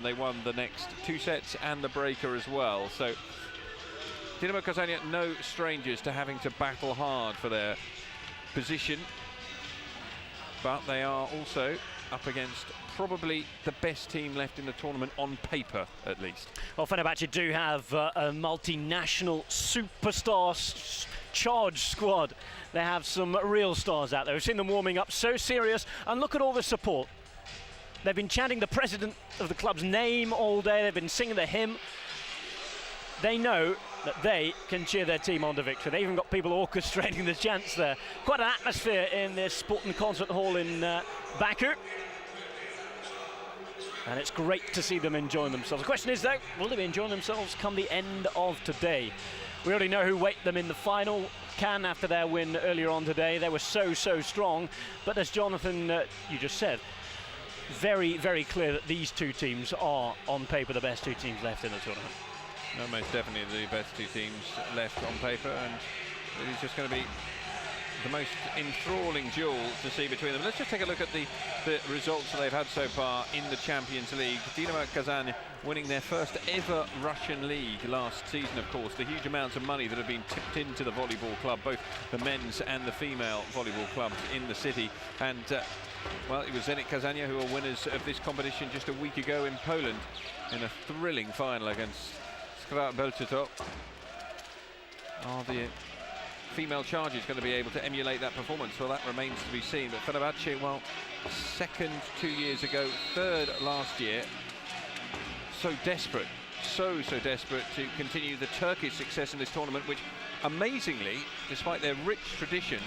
They won the next 2 sets and the breaker as well. So Dinamo Kazan, no strangers to having to battle hard for their position, but they are also up against probably the best team left in the tournament on paper, at least. Well, Fenerbahce do have a multinational superstar charged squad. They have some real stars out there. We've seen them warming up, so serious, and look at all the support. They've been chanting the president of the club's name all day. They've been singing the hymn. They know that they can cheer their team on to victory. They even got people orchestrating the chants there. Quite an atmosphere in this sport and concert hall in Baku. And it's great to see them enjoying themselves. The question is, though, will they be enjoying themselves come the end of today? We already know who wait them in the final. Can, after their win earlier on today. They were so strong. But as Jonathan, you just said, very, very clear that these two teams are, on paper, the best two teams left in the tournament. No, most definitely the best two teams left on paper, and it is just going to be the most enthralling duel to see between them. Let's just take a look at the results that they've had so far in the Champions League. Dinamo Kazan winning their first ever Russian league last season, of course. The huge amounts of money that have been tipped into the volleyball club, both the men's and the female volleyball clubs in the city. And well, it was Zenit Kazan who were winners of this competition just a week ago in Poland in a thrilling final against Cev.Women.Dinamo. Are the female charges going to be able to emulate that performance? Well, that remains to be seen. But Fenerbahce, well, second 2 years ago, third last year. So desperate, so desperate to continue the Turkish success in this tournament, which amazingly, despite their rich tradition,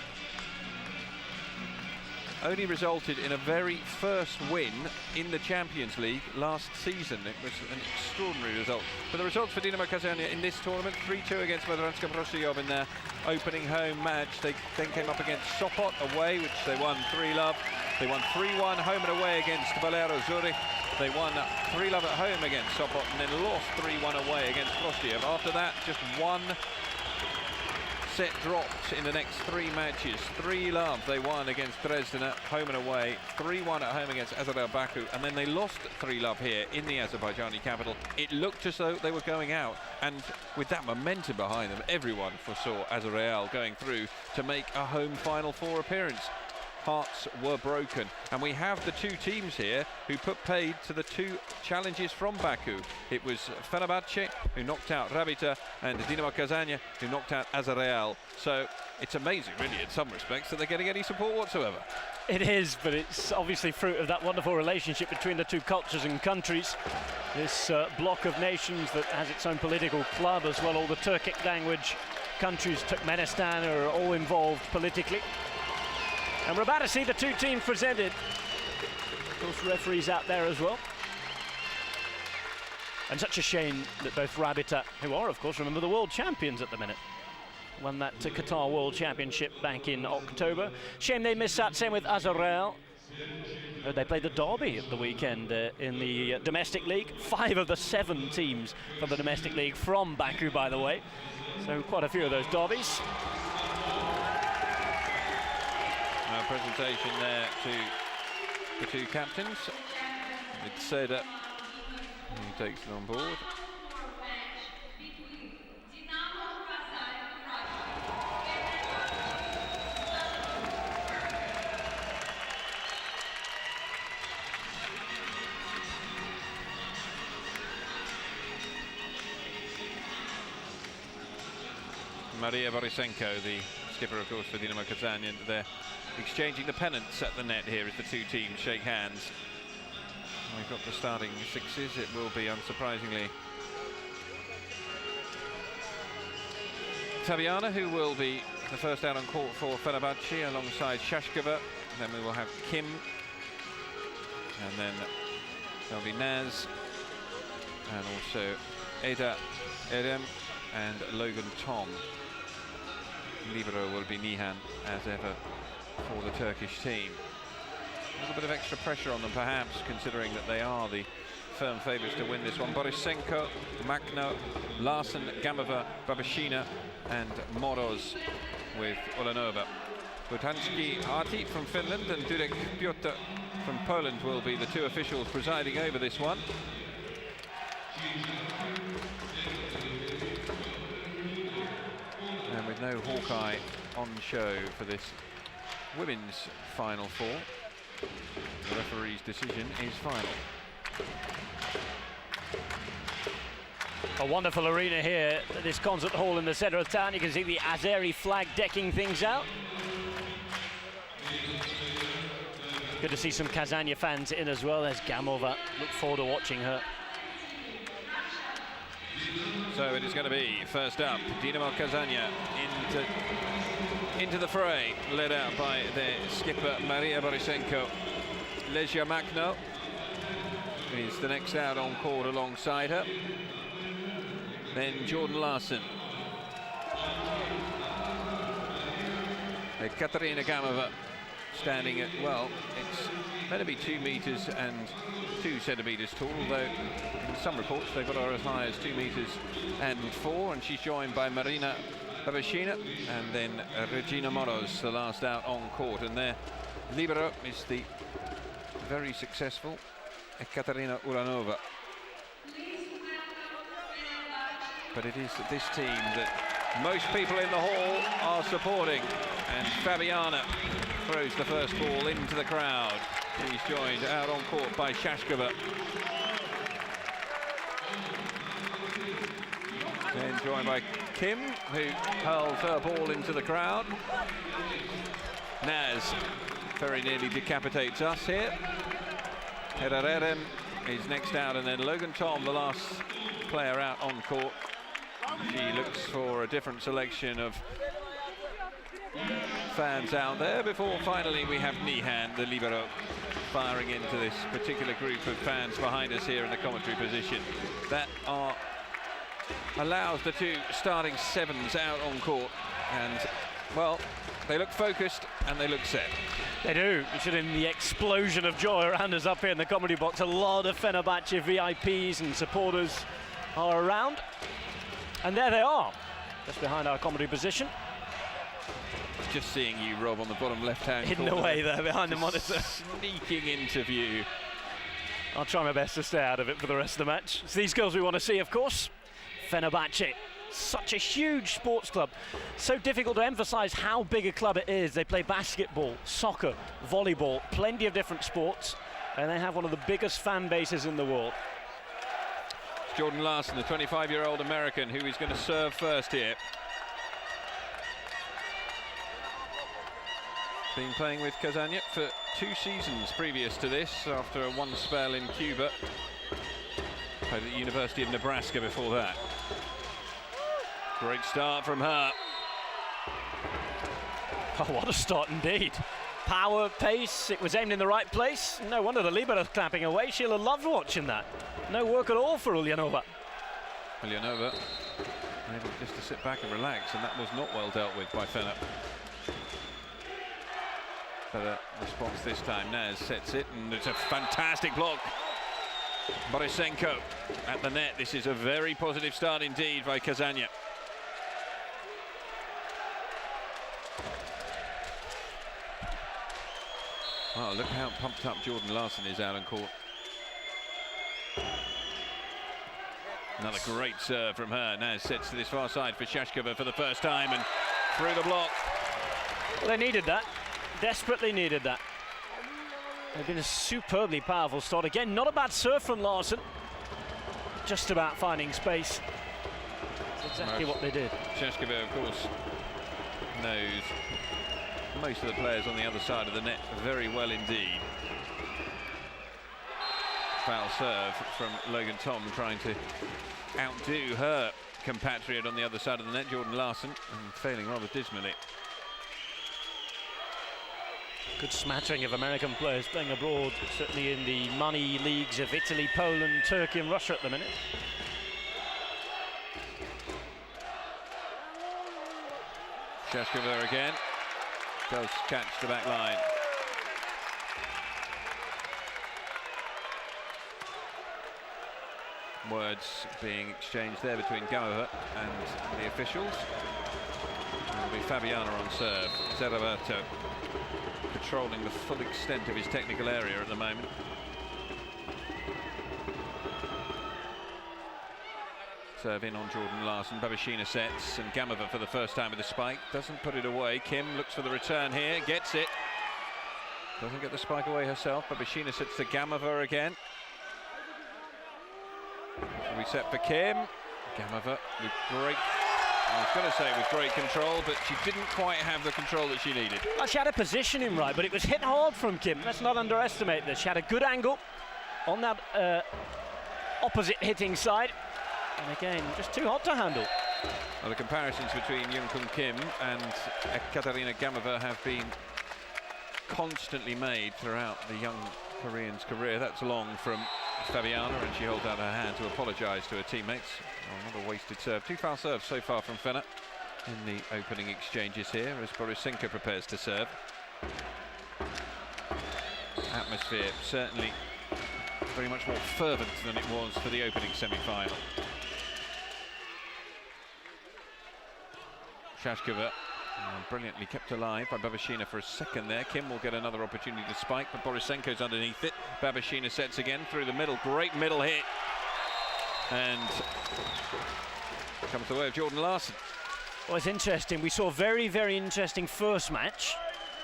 only resulted in a very first win in the Champions League last season. It was an extraordinary result. But the results for Dinamo Kazan in this tournament: 3-2 against Veteranska Prostějov in their opening home match. They then came up against Sopot away, which they won 3-0. They won 3-1 home and away against Valero Zurich. They won 3-0 at home against Sopot and then lost 3-1 away against Prostějov. After that, just one set dropped in the next 3 matches. 3-0 they won against Dresden at home and away, 3-1 at home against Azadel Baku, and then they lost 3-0 here in the Azerbaijani capital. It looked as though they were going out, and with that momentum behind them, everyone foresaw Azerreal going through to make a home Final Four appearance. Hearts were broken, and we have the two teams here who put paid to the two challenges from Baku. It was Fenerbahce who knocked out Rabita, and Dinamo Kazan who knocked out Azerreal. So it's amazing, really, in some respects, that they're getting any support whatsoever. It is, but it's obviously fruit of that wonderful relationship between the two cultures and countries. This bloc of nations that has its own political club as well. All the Turkic language countries, Turkmenistan, are all involved politically. And we're about to see the two teams presented. Of course, referees out there as well. And such a shame that both Rabita, who are, of course, remember, the world champions at the minute, won that Qatar World Championship back in October. Shame they missed out, same with Azerreal. They played the derby at the weekend in the domestic league. 5 of the 7 teams from the domestic league from Baku, by the way. So quite a few of those derbies. Presentation there to the two captains. It's Seda who takes it on board. Maria Borisenko, the skipper, of course, for Dinamo Kazan, and they're exchanging the pennants at the net here as the two teams shake hands. We've got the starting 6s. It will be, unsurprisingly, Tabiana, who will be the first out on court for Fenerbahce, alongside Shashkova. Then we will have Kim, and then there'll be Naz, and also Eda Erem and Logan Tom. Libero will be Nihan, as ever, for the Turkish team. A little bit of extra pressure on them, perhaps, considering that they are the firm favourites to win this one. Borisenko, Makno, Larsen, Gamova, Babashina, and Moroz with Ulanova. Butanski Arti from Finland and Durek Piotr from Poland will be the two officials presiding over this one. And with no Hawkeye on show for this women's Final Four, the referee's decision is final. A wonderful arena here at this concert hall in the centre of town. You can see the Azeri flag decking things out. Good to see some Kazan fans in as well. There's Gamova. Look forward to watching her. So it is going to be, first up, Dinamo Kazan into the fray, led out by their skipper Maria Borisenko. Lesia Makno is the next out on court alongside her. Then Jordan Larson. Katarina Gamova standing at, well, it's meant to be 2 meters and 2 centimeters tall, although in some reports they've got her as high as 2 meters and 4, and she's joined by Marina Ravashina and then Regina Moros, the last out on court, and their libero is the very successful Ekaterina Uranova. But it is this team that most people in the hall are supporting, and Fabiana throws the first ball into the crowd. He's joined out on court by Shashkova. Then joined by Kim, who hurls her ball into the crowd. Naz very nearly decapitates us here. Herreren is next out, and then Logan Tom, the last player out on court. She looks for a different selection of fans out there before finally we have Nihan, the libero, firing into this particular group of fans behind us here in the commentary position. That allows the 2 starting 7s out on court, and well, they look focused and they look set. They do. You should have the explosion of joy around us up here in the comedy box. A lot of Fenerbahce VIPs and supporters are around. And there they are, just behind our comedy position. Just seeing you, Rob, on the bottom left-hand hidden corner, away there behind the monitor. Sneaking into view. I'll try my best to stay out of it for the rest of the match. It's these girls we want to see, of course. Fenerbahce, such a huge sports club. So difficult to emphasize how big a club it is. They play basketball, soccer, volleyball, plenty of different sports, and they have one of the biggest fan bases in the world. Jordan Larson, the 25-year-old American, who is going to serve first here. Been playing with Kazan for 2 seasons previous to this, after a 1 spell in Cuba. Played at the University of Nebraska before that. Great start from her. Oh, what a start indeed. Power, pace, it was aimed in the right place. No wonder the libero clapping away. She'll have loved watching that. No work at all for Ulyanova. Ulyanova able just to sit back and relax, and that was not well dealt with by Fener. Better response this time. Naz sets it, and it's a fantastic block. Borisenko at the net. This is a very positive start indeed by Kazan. Oh, look how pumped up Jordan Larson is out on court. Another great serve from her. Naz sets to this far side for Shashkova for the first time, and through the block. Well, they needed that. Desperately needed that. They've been a superbly powerful start. Again, not a bad serve from Larson. Just about finding space. That's exactly what they did. Shashkova, of course, knows most of the players on the other side of the net very well indeed. Foul serve from Logan Tom, trying to outdo her compatriot on the other side of the net, Jordan Larson, and failing rather dismally. Good smattering of American players playing abroad, certainly in the money leagues of Italy, Poland, Turkey and Russia at the minute. Shashkova again does catch the back line. Words being exchanged there between Gamova and the officials. It'll be Fabiana on serve. Zeraberto patrolling the full extent of his technical area at the moment. Serve in on Jordan Larson. Babashina sets, and Gamova for the first time with the spike. Doesn't put it away. Kim looks for the return here. Gets it. Doesn't get the spike away herself. Babashina sets to Gamova again. We set for Kim. Gamova with great, I was going to say with great control, but she didn't quite have the control that she needed. Well, she had a positioning right, but it was hit hard from Kim. Let's not underestimate this. She had a good angle on that opposite hitting side. And again, just too hot to handle. Well, the comparisons between Jung-Kun Kim and Katarina Gamova have been constantly made throughout the young Korean's career. That's long from Fabiana, and she holds out her hand to apologise to her teammates. Oh, another wasted serve. 2 foul serves so far from Fener in the opening exchanges here as Borisenko prepares to serve. Atmosphere certainly very much more fervent than it was for the opening semi-final. Shashkova brilliantly kept alive by Babashina for a second there. Kim will get another opportunity to spike, but Borisenko's underneath it. Babashina sets again through the middle. Great middle hit. And comes the way of Jordan Larson. Well, it's interesting. We saw a very, very interesting first match.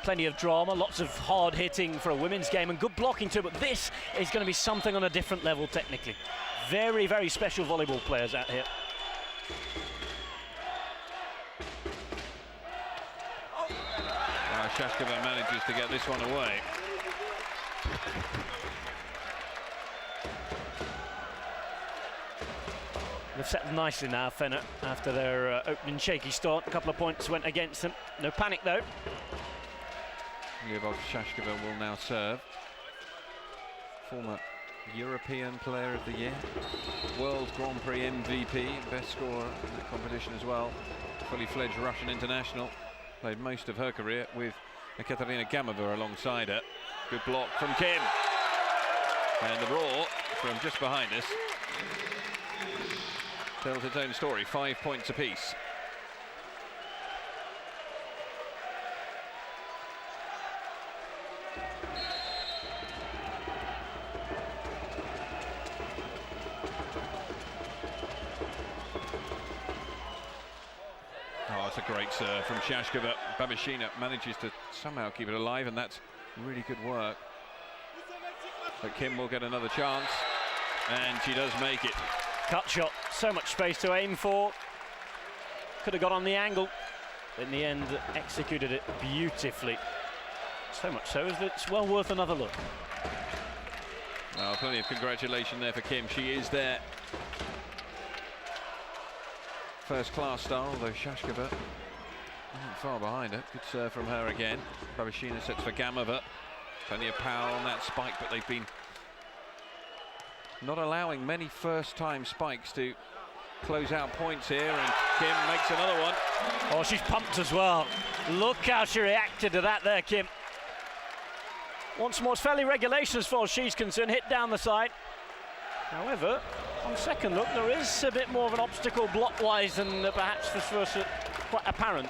Plenty of drama, lots of hard hitting for a women's game and good blocking too, but this is going to be something on a different level technically. Very, very special volleyball players out here. Shashkova manages to get this one away. They've settled nicely now, Fener, after their opening shaky start. A couple of points went against them. No panic though. Lyubov Shashkova will now serve. Former European Player of the Year, World Grand Prix MVP, best scorer in that competition as well. Fully fledged Russian international. Played most of her career with Katarina Gamova alongside her. Good block from Kim. And the roar from just behind us tells its own story. 5 points apiece. Oh, it's a great serve from Shashkova. Babashina manages to somehow keep it alive, and that's really good work. But Kim will get another chance, and she does make it. Cut shot, so much space to aim for. Could have got on the angle. In the end, executed it beautifully. So much so that it's well worth another look. Well, plenty of congratulation there for Kim. She is there. First class style, although Shashkova isn't far behind her. Good serve from her again. Babashina sets for Gamova. Plenty of power on that spike, but they've been not allowing many first-time spikes to close out points here, and Kim makes another one. Oh, she's pumped as well. Look how she reacted to that there, Kim. Once more, it's fairly regulation as far as she's concerned. Hit down the side. However, on second look, there is a bit more of an obstacle block-wise than perhaps was first quite apparent.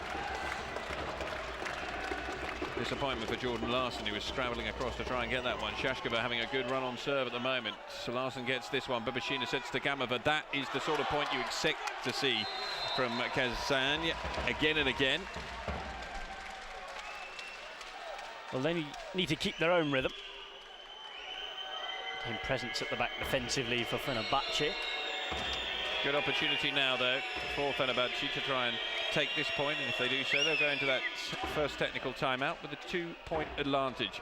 Disappointment for Jordan Larson, who was scrabbling across to try and get that one. Shashkova having a good run on serve at the moment. So Larson gets this one. Babashina sets to Gamova. That is the sort of point you expect to see from Kazan again and again. Well, they need to keep their own rhythm. In presence at the back defensively for Fenerbahce. Good opportunity now, though, for Fenerbahce to try and take this point, and if they do so, they'll go into that first technical timeout with a 2-point advantage.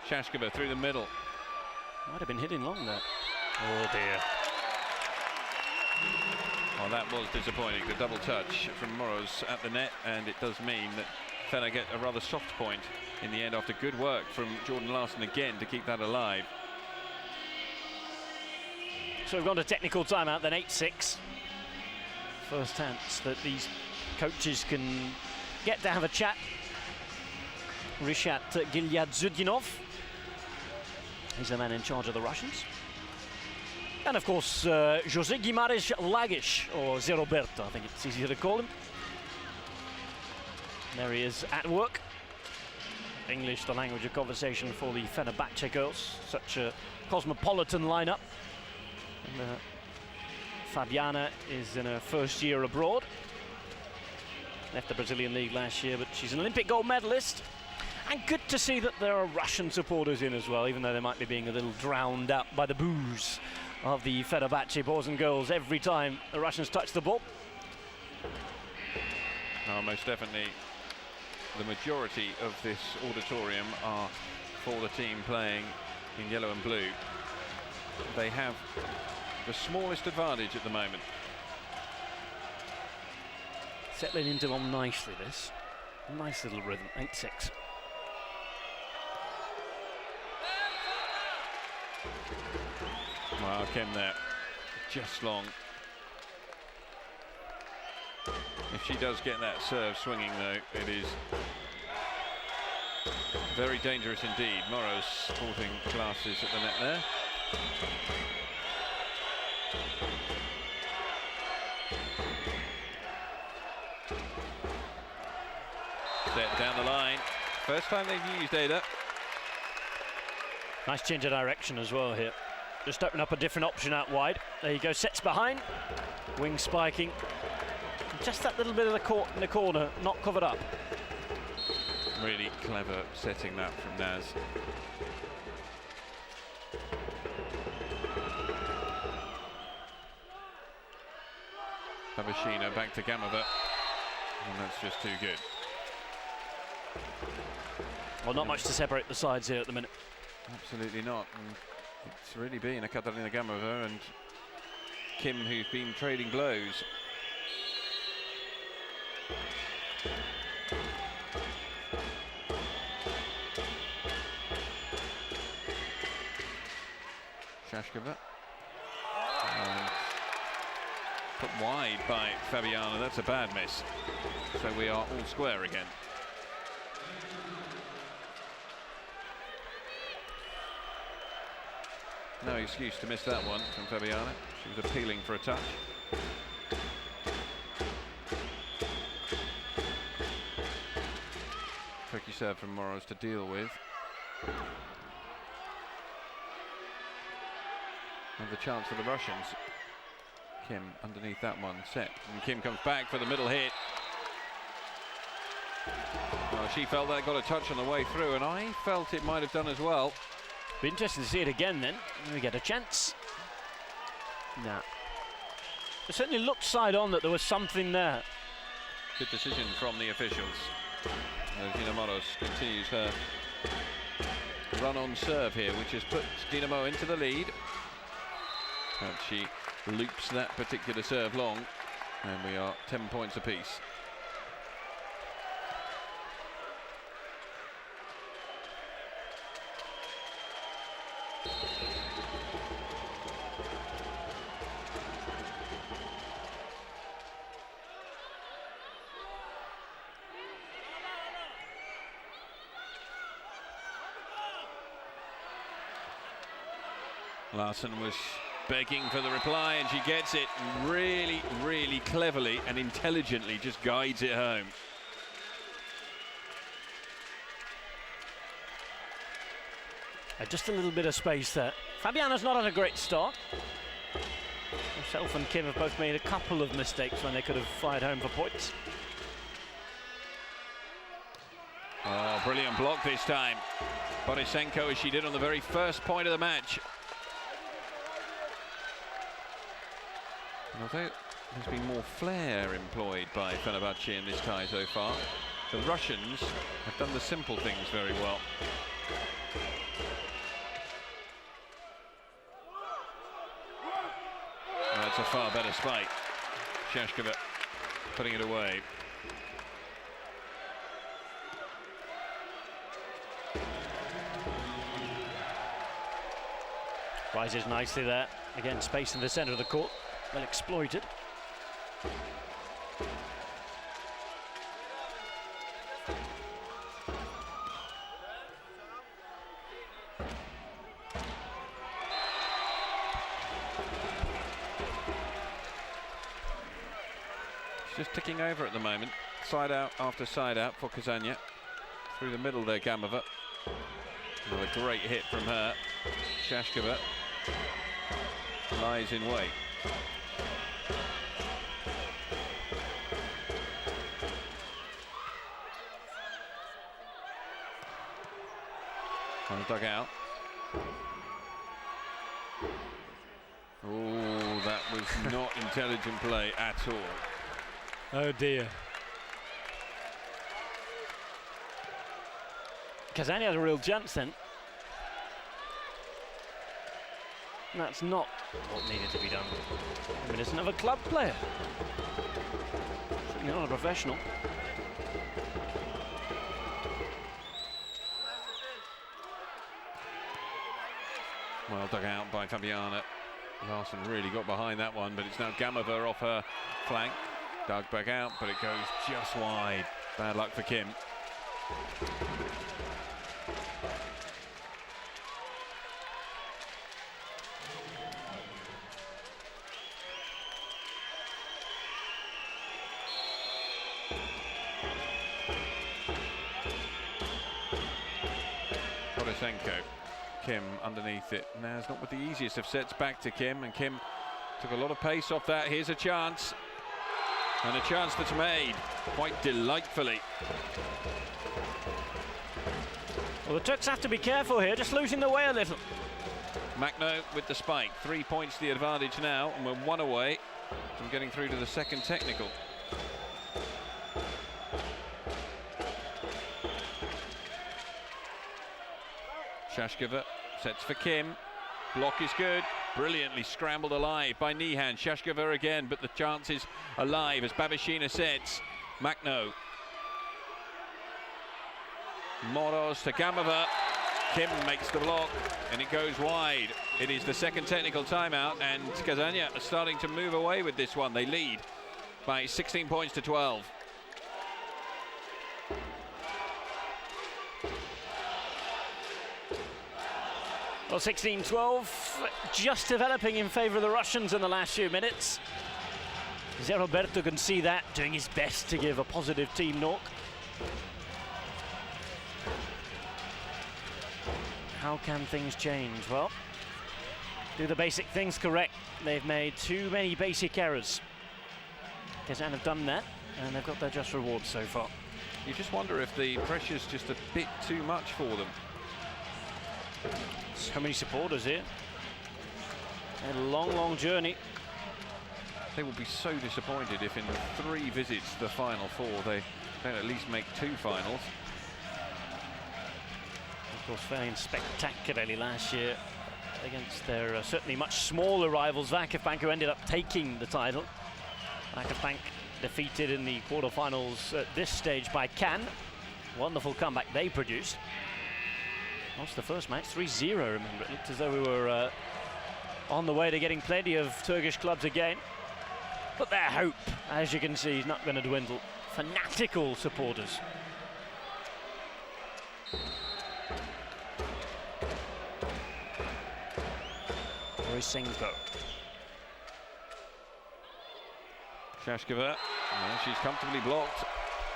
Shashkova through the middle. Might have been hitting long there. Oh dear. Well, that was disappointing. The double touch from Moros at the net, and it does mean that Fener get a rather soft point in the end after good work from Jordan Larson again to keep that alive. So we've gone to technical timeout, then 8-6. First chance that these coaches can get to have a chat. Rishat Gilyadzudinov, he's the man in charge of the Russians. And of course, Jose Guimaraes Lagish, or Zé Roberto, I think it's easier to call him. There he is at work. English, the language of conversation for the Fenerbahce girls. Such a cosmopolitan lineup. And Fabiana is in her first year abroad. Left the Brazilian league last year, but she's an Olympic gold medalist. And good to see that there are Russian supporters in as well, even though they might be being a little drowned out by the boos of the Fenerbahce boys and girls every time the Russians touch the ball. Oh, most definitely the majority of this auditorium are for the team playing in yellow and blue. They have the smallest advantage at the moment. Settling into them nicely, this. Nice little rhythm, 8-6. Wow, Kim there, just long. If she does get that serve swinging though, it is very dangerous indeed. Morrow's sporting glasses at the net there. Set down the line. First time they've used Ada. Nice change of direction as well here. Just open up a different option out wide. There you go, sets behind. Wing spiking. Just that little bit of the court in the corner, not covered up. Really clever setting that from Naz. Babashina back to Gamova. And that's just too good. Well, not much to separate the sides here at the minute. Absolutely not. And it's really been a Katarina Gamova and Kim who've been trading blows. Shashkova. And put wide by Fabiana. That's a bad miss. So we are all square again. No excuse to miss that one from Fabiana. She was appealing for a touch. Tricky serve from Moros to deal with. Another chance for the Russians. Kim underneath that one, set. And Kim comes back for the middle hit. Well, she felt that got a touch on the way through, and I felt it might have done as well. Be interesting to see it again then. We get a chance. Nah. It certainly looked side on that there was something there. Good decision from the officials. Dina Moros continues her run on serve here, which has put Dinamo into the lead. And she loops that particular serve long, and we are 10 points apiece. Larson was begging for the reply, and she gets it really, really cleverly and intelligently, just guides it home. Just a little bit of space there. Fabiana's not had a great start. Herself and Kim have both made a couple of mistakes when they could have fired home for points. Oh, brilliant block this time. Borisenko, as she did on the very first point of the match. And although there's been more flair employed by Fenerbahce in this tie so far, the Russians have done the simple things very well. That's a far better spike. Shashkova putting it away. Rises nicely there. Again, space in the centre of the court. Well exploited. Just ticking over at the moment. Side out after side out for Kazan. Through the middle there, Gamova. Another great hit from her. Shashkova lies in wait. Well dug out. Oh, that was not intelligent play at all. Oh dear. Kazan has a real chance then. That's not what needed to be done. Reminiscent of a club player. Certainly not a professional. Well dug out by Fabiana. Larson really got behind that one, but it's now Gamova off her flank. Dug back out, but it goes just wide. Bad luck for Kim. Kim underneath it. Now it's not with the easiest of sets back to Kim, and Kim took a lot of pace off that. Here's a chance, and a chance that's made quite delightfully. Well, the Turks have to be careful here, just losing the way a little. Macno with the spike, 3 points the advantage now, and we're 1 away from getting through to the second technical. Shashkova sets for Kim. Block is good. Brilliantly scrambled alive by Nihan. Shashkova again, but the chance is alive as Babashina sets. Macno. Moros to Gamova. Kim makes the block, and it goes wide. It is the second technical timeout, and Kazania are starting to move away with this one. They lead by 16 points to 12. Well, 16-12, just developing in favour of the Russians in the last few minutes. Roberto can see that, doing his best to give a positive team knock. How can things change? Well, do the basic things correct. They've made too many basic errors. Kazan have done that, and they've got their just rewards so far. You just wonder if the pressure's just a bit too much for them. So many supporters here. A long, long journey. They will be so disappointed if in 3 visits to the Final Four they don't at least make 2 finals. Of course, failing spectacularly last year against their certainly much smaller rivals, Vakifbank, who ended up taking the title. Vakifbank defeated in the quarterfinals at this stage by Cannes. Wonderful comeback they produced. Lost the first match 3-0, remember. It looked as though we were on the way to getting plenty of Turkish clubs again. But their hope, as you can see, is not going to dwindle. Fanatical supporters. Borisenko. Shashkova, she's comfortably blocked.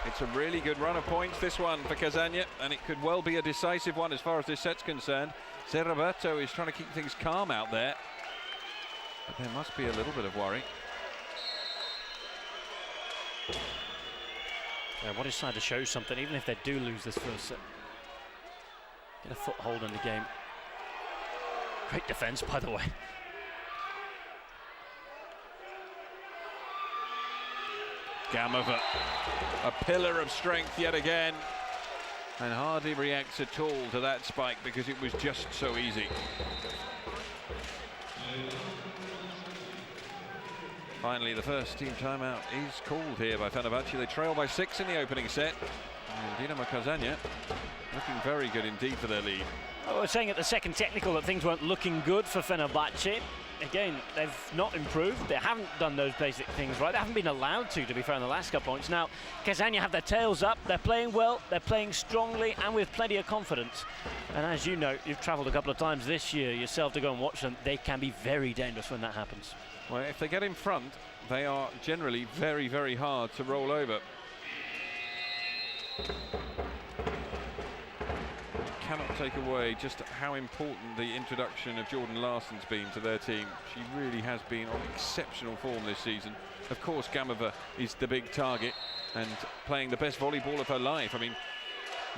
It's a really good run of points, this one, for Kazania, and it could well be a decisive one as far as this set's concerned. Roberto is trying to keep things calm out there, but there must be a little bit of worry. Yeah, what is trying to show something, even if they do lose this first set. Get a foothold in the game. Great defense, by the way. Gamova, a pillar of strength yet again, and hardly reacts at all to that spike because it was just so easy. Finally, the first team timeout is called here by Fenerbahce. They trail by 6 in the opening set, and Dinamo Kazania looking very good indeed for their lead. I was saying at the second technical that things weren't looking good for Fenerbahce. Again, they've not improved. They haven't done those basic things right. They haven't been allowed to be fair, in the last couple points. Now, Kazania have their tails up. They're playing well. They're playing strongly and with plenty of confidence. And as you know, you've travelled a couple of times this year yourself to go and watch them. They can be very dangerous when that happens. Well, if they get in front, they are generally very, very hard to roll over. Cannot take away just how important the introduction of Jordan Larson's been to their team. She really has been on exceptional form this season. Of course, Gamova is the big target and playing the best volleyball of her life. I mean,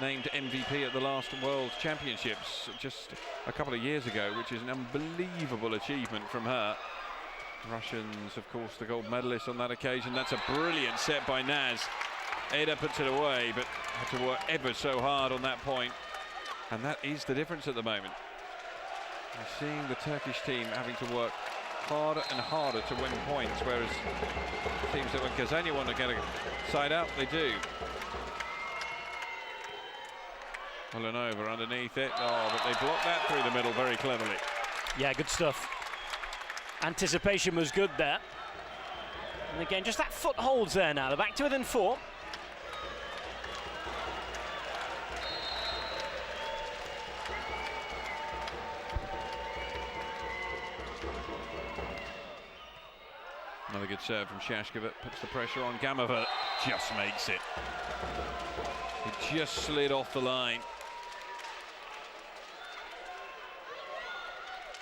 named MVP at the last World Championships just a couple of years ago, which is an unbelievable achievement from her. Russians, of course, the gold medalist on that occasion. That's a brilliant set by Naz. Eda puts it away, but had to work ever so hard on that point. And that is the difference at the moment. We're seeing the Turkish team having to work harder and harder to win points, whereas it seems that when Kazan want to get a side out, they do. Over underneath it. Oh, but they blocked that through the middle very cleverly. Yeah, good stuff. Anticipation was good there. And again, just that foot holds there now. They're back to within 4. Another good serve from Shashkova, puts the pressure on. Gamova just makes it. It just slid off the line.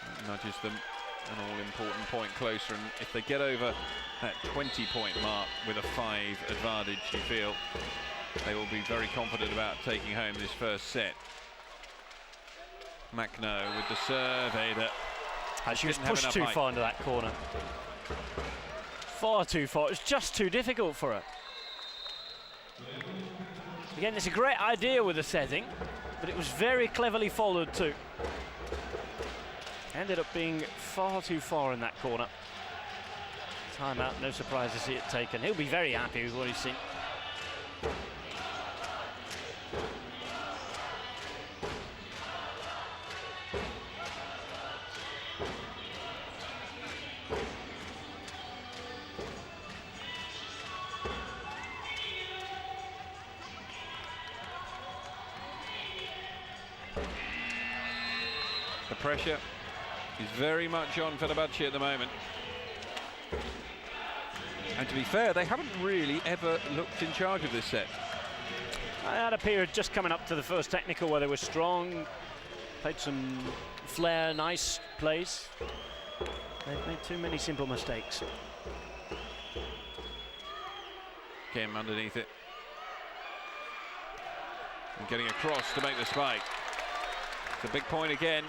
That nudges them an all-important point closer, and if they get over that 20-point mark with a 5 advantage, you feel they will be very confident about taking home this first set. Macno with the serve. Ada. She was pushed too far into that corner. Far too far. It's just too difficult for her. Again, it's a great idea with the setting, but it was very cleverly followed too. Ended up being far too far in that corner. Timeout, no surprise to see it taken. He'll be very happy with what he's seen. The pressure is very much on Fenerbahce at the moment. And to be fair, they haven't really ever looked in charge of this set. I had a period just coming up to the first technical where they were strong, played some flair, nice plays. They've made too many simple mistakes. Kim underneath it. And getting across to make the spike. It's a big point again.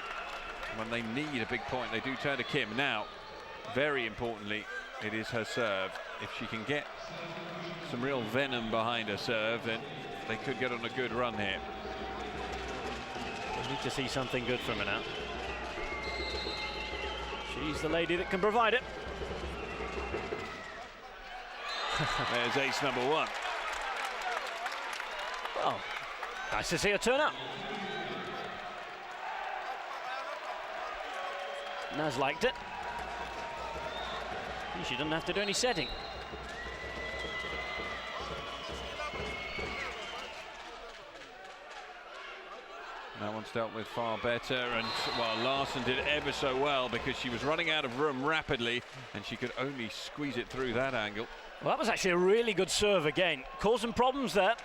When they need a big point, they do turn to Kim. Now, very importantly, it is her serve. If she can get some real venom behind her serve, then they could get on a good run here. We need to see something good from her now. She's the lady that can provide it. There's ace number 1. Well, nice to see her turn up. Naz liked it. She doesn't have to do any setting. That one's dealt with far better, and well, Larsen did ever so well because she was running out of room rapidly and she could only squeeze it through that angle. Well, that was actually a really good serve again. Caused some problems there.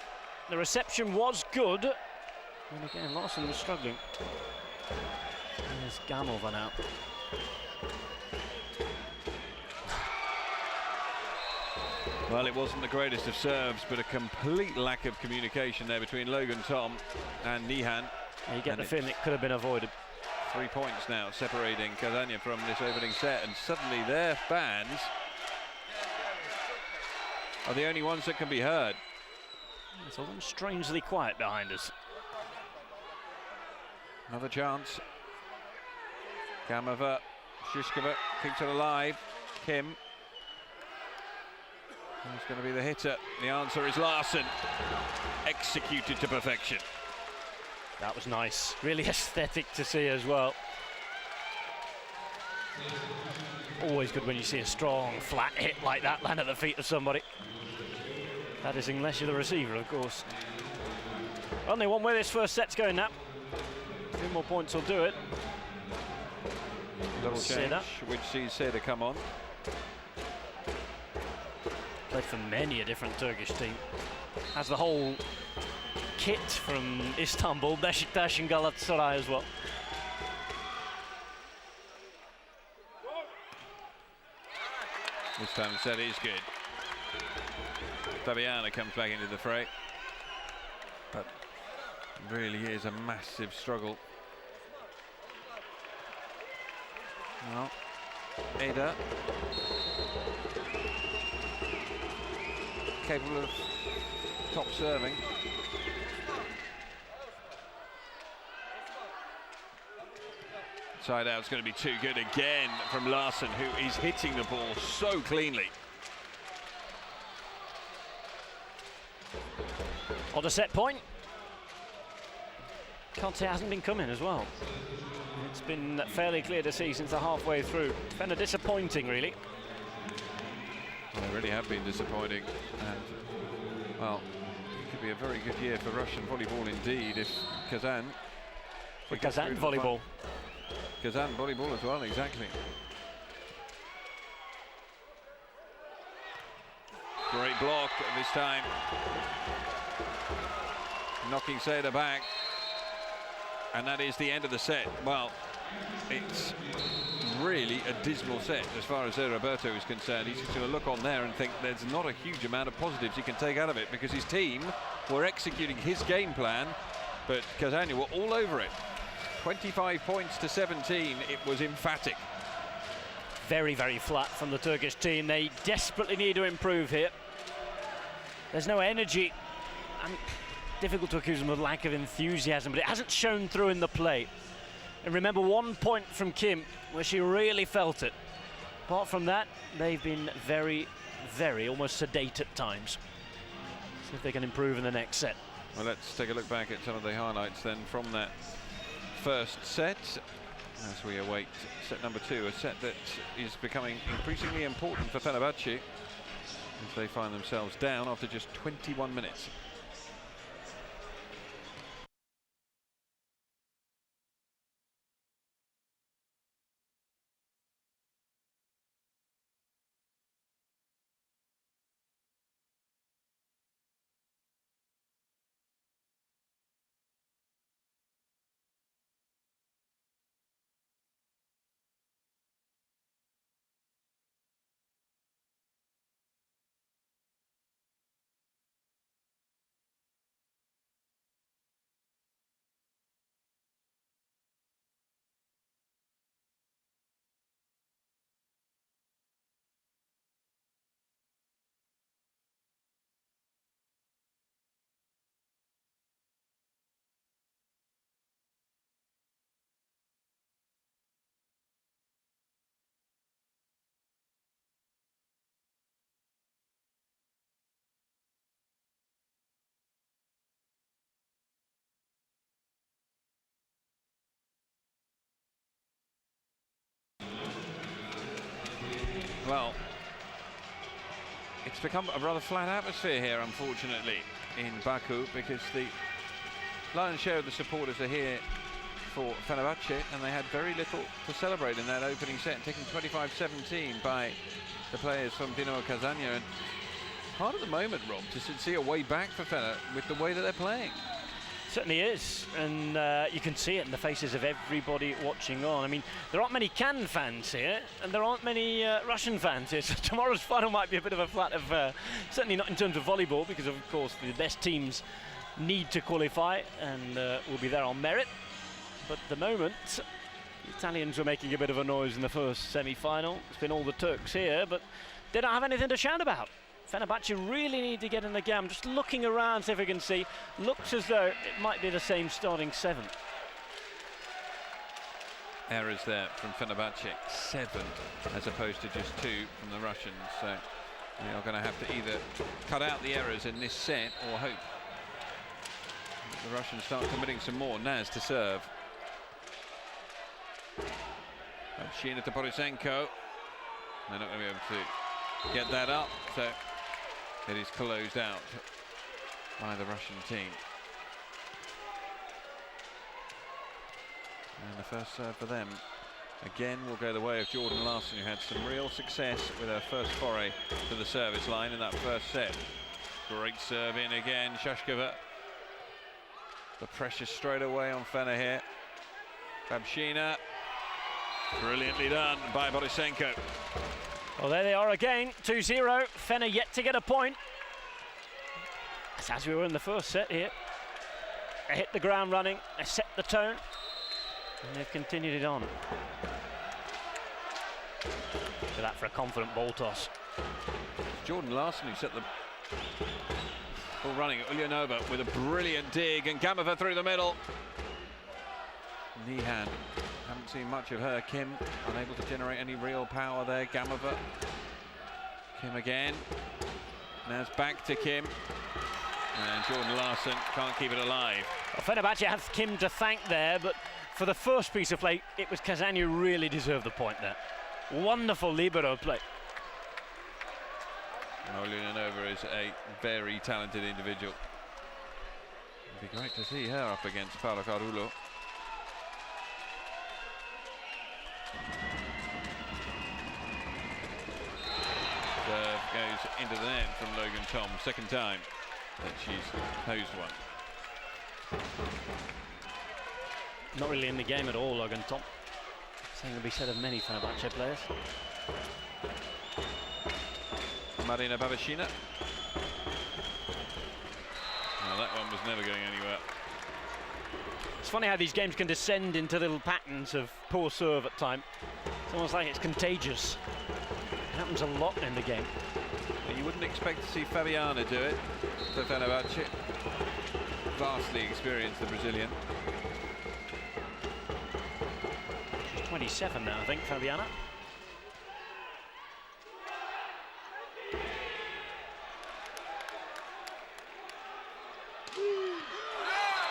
The reception was good. And again, Larsen was struggling. There's Gamova now. Well, it wasn't the greatest of serves, but a complete lack of communication there between Logan Tom and Nihan. You get the feeling it could have been avoided. 3 points now separating Kazan from this opening set, and suddenly their fans are the only ones that can be heard. It's all strangely quiet behind us. Another chance. Gamova, Shishkova keeps it alive. Kim. Who's going to be the hitter? The answer is Larsen. Executed to perfection. That was nice. Really aesthetic to see as well. Always good when you see a strong, flat hit like that land at the feet of somebody. That is unless you're the receiver, of course. Only one way this first set's going now. 2 more points will do it. Double change, which sees Seda come on. Played for many a different Turkish team. Has the whole kit from Istanbul, Beşiktaş and Galatasaray as well. This time the set is good. Fabiana comes back into the fray. But Really is a massive struggle. Well, Ada capable of top serving. Side out's going to be too good again from Larsen, who is hitting the ball so cleanly. On a set point. Can't say it hasn't been coming as well. It's been fairly clear to see since the halfway through. Kind of disappointing, really. Well, they really have been disappointing. And, well, it could be a very good year for Russian volleyball indeed if Kazan... For Kazan volleyball. Kazan volleyball as well, exactly. Great block this time. Knocking Seda back. And that is the end of the set. Well, it's really a dismal set as far as Roberto is concerned. He's just going to look on there and think there's not a huge amount of positives he can take out of it because his team were executing his game plan, but Kazan were all over it. 25 points to 17. It was emphatic. Very, very flat from the Turkish team. They desperately need to improve here. There's no energy. Difficult to accuse them of lack of enthusiasm, but it hasn't shown through in the play. And remember 1 point from Kim where she really felt it. Apart from that, they've been very, very almost sedate at times. See if they can improve in the next set. Well, let's take a look back at some of the highlights then from that first set as we await set number 2, a set that is becoming increasingly important for Fenerbahce as they find themselves down after just 21 minutes. Well, it's become a rather flat atmosphere here, unfortunately, in Baku, because the lion's share of the supporters are here for Fenerbahce, and they had very little to celebrate in that opening set, taking 25-17 by the players from Dinamo Kazan. And part of the moment, Rob, to see a way back for Fener with the way that they're playing. Certainly is, and you can see it in the faces of everybody watching on. I mean, there aren't many Cannes fans here, and there aren't many Russian fans here, so tomorrow's final might be a bit of a flat affair. Certainly not in terms of volleyball, because of course the best teams need to qualify and will be there on merit. But at the moment, the Italians were making a bit of a noise in the first semi-final. It's been all the Turks here, but they don't have anything to shout about. Fenerbahce really need to get in the game. Just looking around, see if we can see. Looks as though it might be the same starting 7. Errors there from Fenerbahce, 7 as opposed to just 2 from the Russians. So they are going to have to either cut out the errors in this set or hope the Russians start committing some more. Naz to serve. Sheena to Borisenko. They're not going to be able to get that up, so it is closed out by the Russian team. And the first serve for them again will go the way of Jordan Larsen, who had some real success with her first foray to the service line in that first set. Great serve in again, Shashkova. The pressure straight away on Fener here. Babshina, brilliantly done by Borisenko. Well, there they are again, 2-0. Fener yet to get a point. It's as we were in the first set here. They hit the ground running, they set the tone, and they've continued it on. So that for a confident ball toss. Jordan Larson who set the ball running. Ulyanova with a brilliant dig, and Gamova through the middle. Nihan, haven't seen much of her. Kim unable to generate any real power there. Gamova. Kim again. Now it's back to Kim. And Jordan Larson can't keep it alive. Well, Fenerbahce have Kim to thank there, but for the first piece of play, it was Kazan who really deserved the point there. Wonderful libero play. Ulyanova is a very talented individual. It'd be great to see her up against Paula Carulo. Serve goes into the net from Logan Tom, second time that she's posed one. Not really in the game at all, Logan Tom. Same will be said of many Fenerbahce players. Marina Babashina. Well, that one was never going anywhere. It's funny how these games can descend into little patterns of poor serve at time. It's almost like it's contagious. It happens a lot in the game. You wouldn't expect to see Fabiana do it for Fenerbahce. Vastly experienced, the Brazilian. She's 27 now, I think, Fabiana.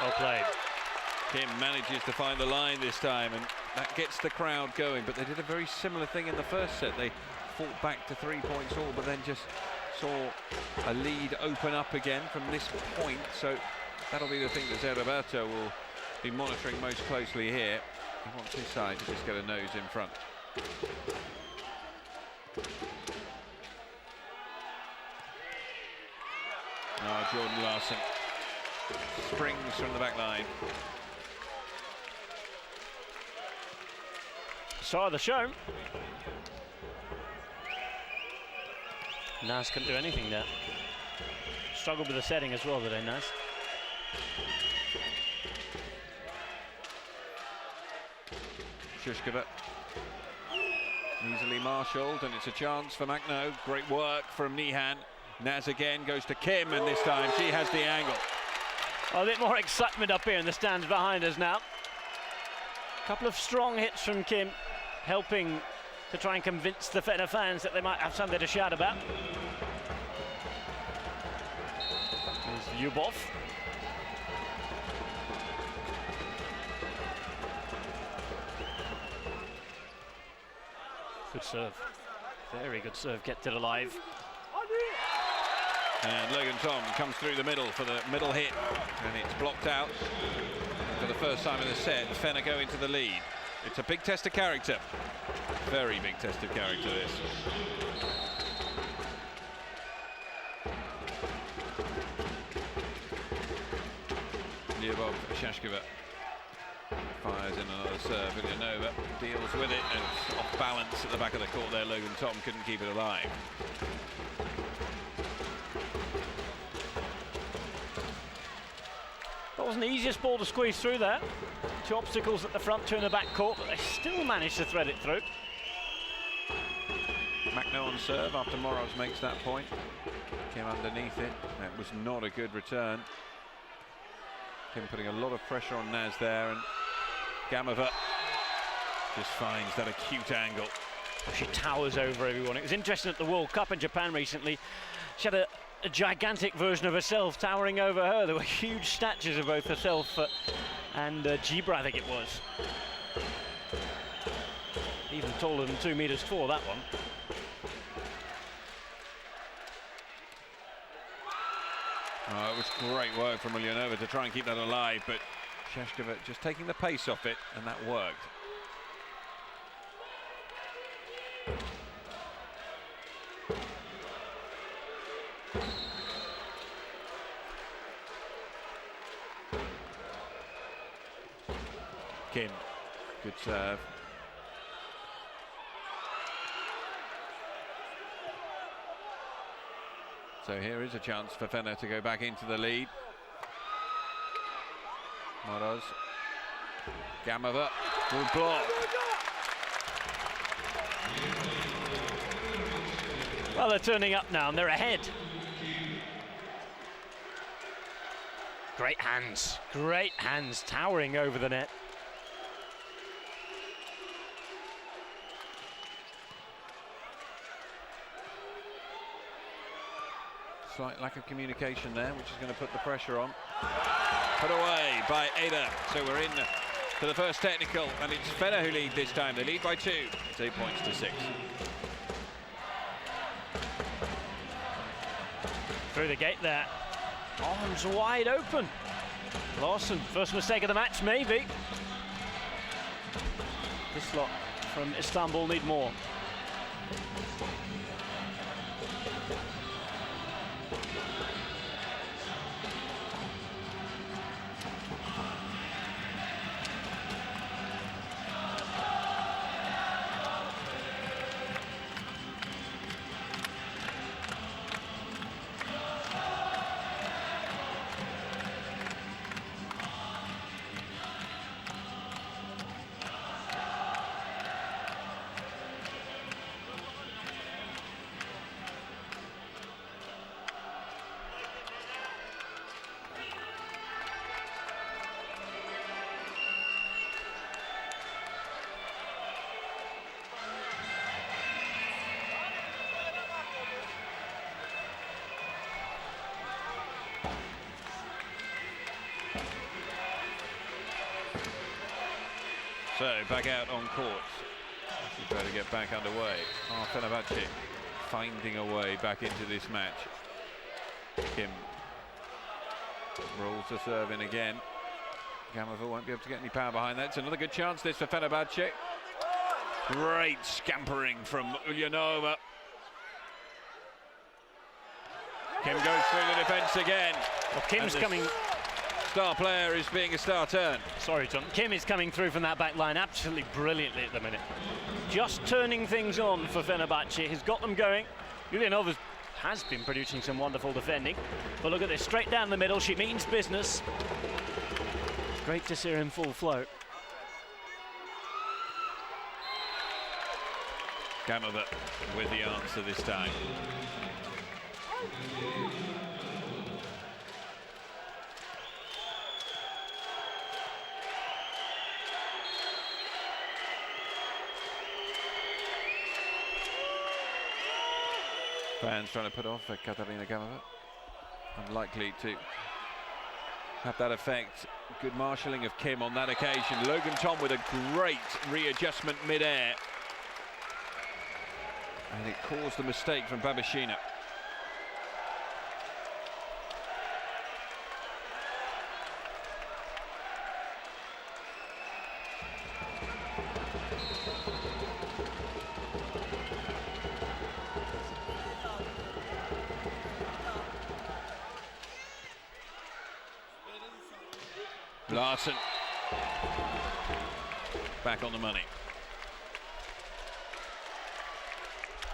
Well played. Kim manages to find the line this time, and that gets the crowd going. But they did a very similar thing in the first set. They fought back to 3 points all, but then just saw a lead open up again from this point. So that'll be the thing that Zé Roberto will be monitoring most closely here. He wants his side to just get a nose in front. Oh, Jordan Larson springs from the back line. Star of the show. Naz couldn't do anything there. Struggled with the setting as well today, Naz. Shushkova easily marshalled, and it's a chance for Makno. Great work from Nihan. Naz again goes to Kim, and this time she has the angle. A bit more excitement up here in the stands behind us now. A couple of strong hits from Kim, helping to try and convince the Fener fans that they might have something to shout about. There's Lyubov. Good serve. Very good serve, kept it alive. And Logan Tom comes through the middle for the middle hit, and it's blocked out. For the first time in the set, Fener go into the lead. It's a big test of character. Very big test of character, this. Lyubov, Shashkova fires in another serve. Ulyanova deals with it, and it's off balance at the back of the court there. Logan Tom couldn't keep it alive. That wasn't the easiest ball to squeeze through there. 2 obstacles at the front, 2 in the back court, but they still managed to thread it through. Makno on serve after Moros makes that point. Came underneath it. That was not a good return. Kim putting a lot of pressure on Naz there, and Gamova just finds that acute angle. She towers over everyone. It was interesting at the World Cup in Japan recently. She had a gigantic version of herself towering over her. There were huge statues of both herself and Gibra, I think it was. Even taller than 2 meters 4, that one. Oh, it was great work from Ulyanova to try and keep that alive, but Shashkova just taking the pace off it, and that worked. Kim, good serve. So here is a chance for Fener to go back into the lead. Moroz. Gamova. Good block. Well, they're turning up now and they're ahead. Great hands towering over the net. Slight lack of communication there, which is going to put the pressure on. Put away by Ada. So we're in to the first technical, and it's Fener who lead this time. They lead by 2. It's 8 points to 6. Through the gate there. Arms wide open. Larson, first mistake of the match, maybe. This lot from Istanbul need more. So back out on court. She's trying to get back underway. Fenerbahce finding a way back into this match. Kim rolls the serve in again. Gamova won't be able to get any power behind that. It's another good chance this for Fenerbahce. Great scampering from Ulyanova. Kim goes through the defence again. Well, Kim's coming. Star player is being a star turn. Sorry, John. Kim is coming through from that back line absolutely brilliantly at the minute. Just turning things on for Fenerbahce. He's got them going. Ulyanova has been producing some wonderful defending. But look at this, straight down the middle. She means business. Great to see her in full flow. Gamova with the answer this time. Fans trying to put off Katarina Gamova. Unlikely to have that effect. Good marshalling of Kim on that occasion. Logan Tom with a great readjustment mid-air. And it caused the mistake from Babashina. Larson back on the money.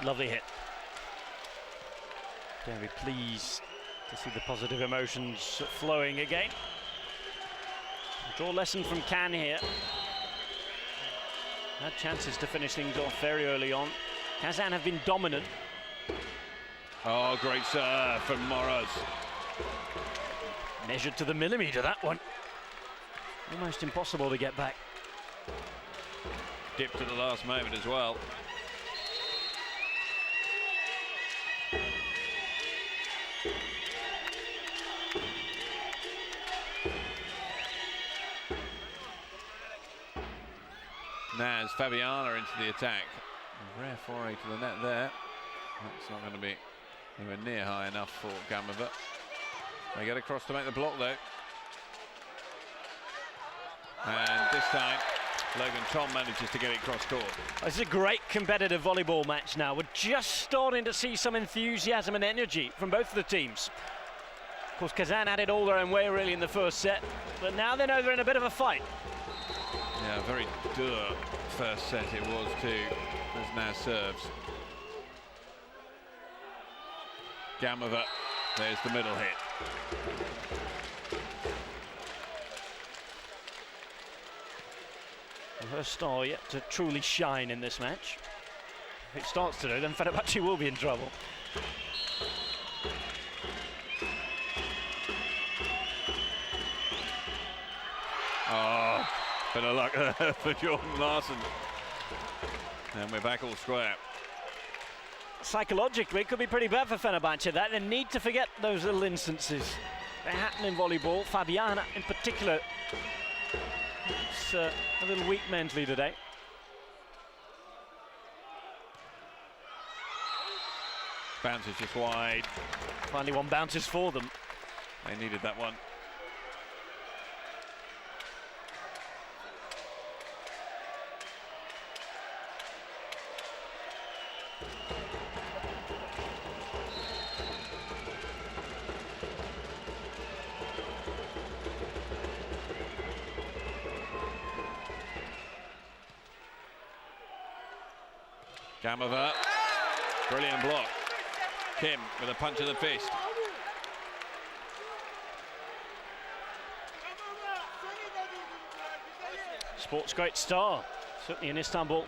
Lovely hit. Very pleased to see the positive emotions flowing again. Draw lesson from Can here. Had chances to finish things off very early on. Kazan have been dominant. Oh, great serve from Moroz. Measured to the millimetre, that one. Almost impossible to get back. Dipped at the last moment as well. Naz Fabiana into the attack. A rare foray to the net there. That's not going to be anywhere near high enough for Gamova. They get across to make the block though. And this time, Logan Tom manages to get it cross court. This is a great competitive volleyball match now. We're just starting to see some enthusiasm and energy from both of the teams. Of course, Kazan had it all their own way really in the first set, but now they know they're in a bit of a fight. Yeah, very dur first set it was too, as Naz serves. Gamova, there's the middle hit. Her star yet to truly shine in this match. If it starts to do, then Fenerbahce will be in trouble. Oh, bit of luck for Jordan Larson. And we're back all square. Psychologically, it could be pretty bad for Fenerbahce. That they need to forget those little instances. They happen in volleyball. Fabiana, in particular, it's a little weak mentally today. Bounces just wide. Finally, one bounces for them. They needed that one. Gamova, brilliant block. Kim with a punch of the fist. Sports great star, certainly in Istanbul.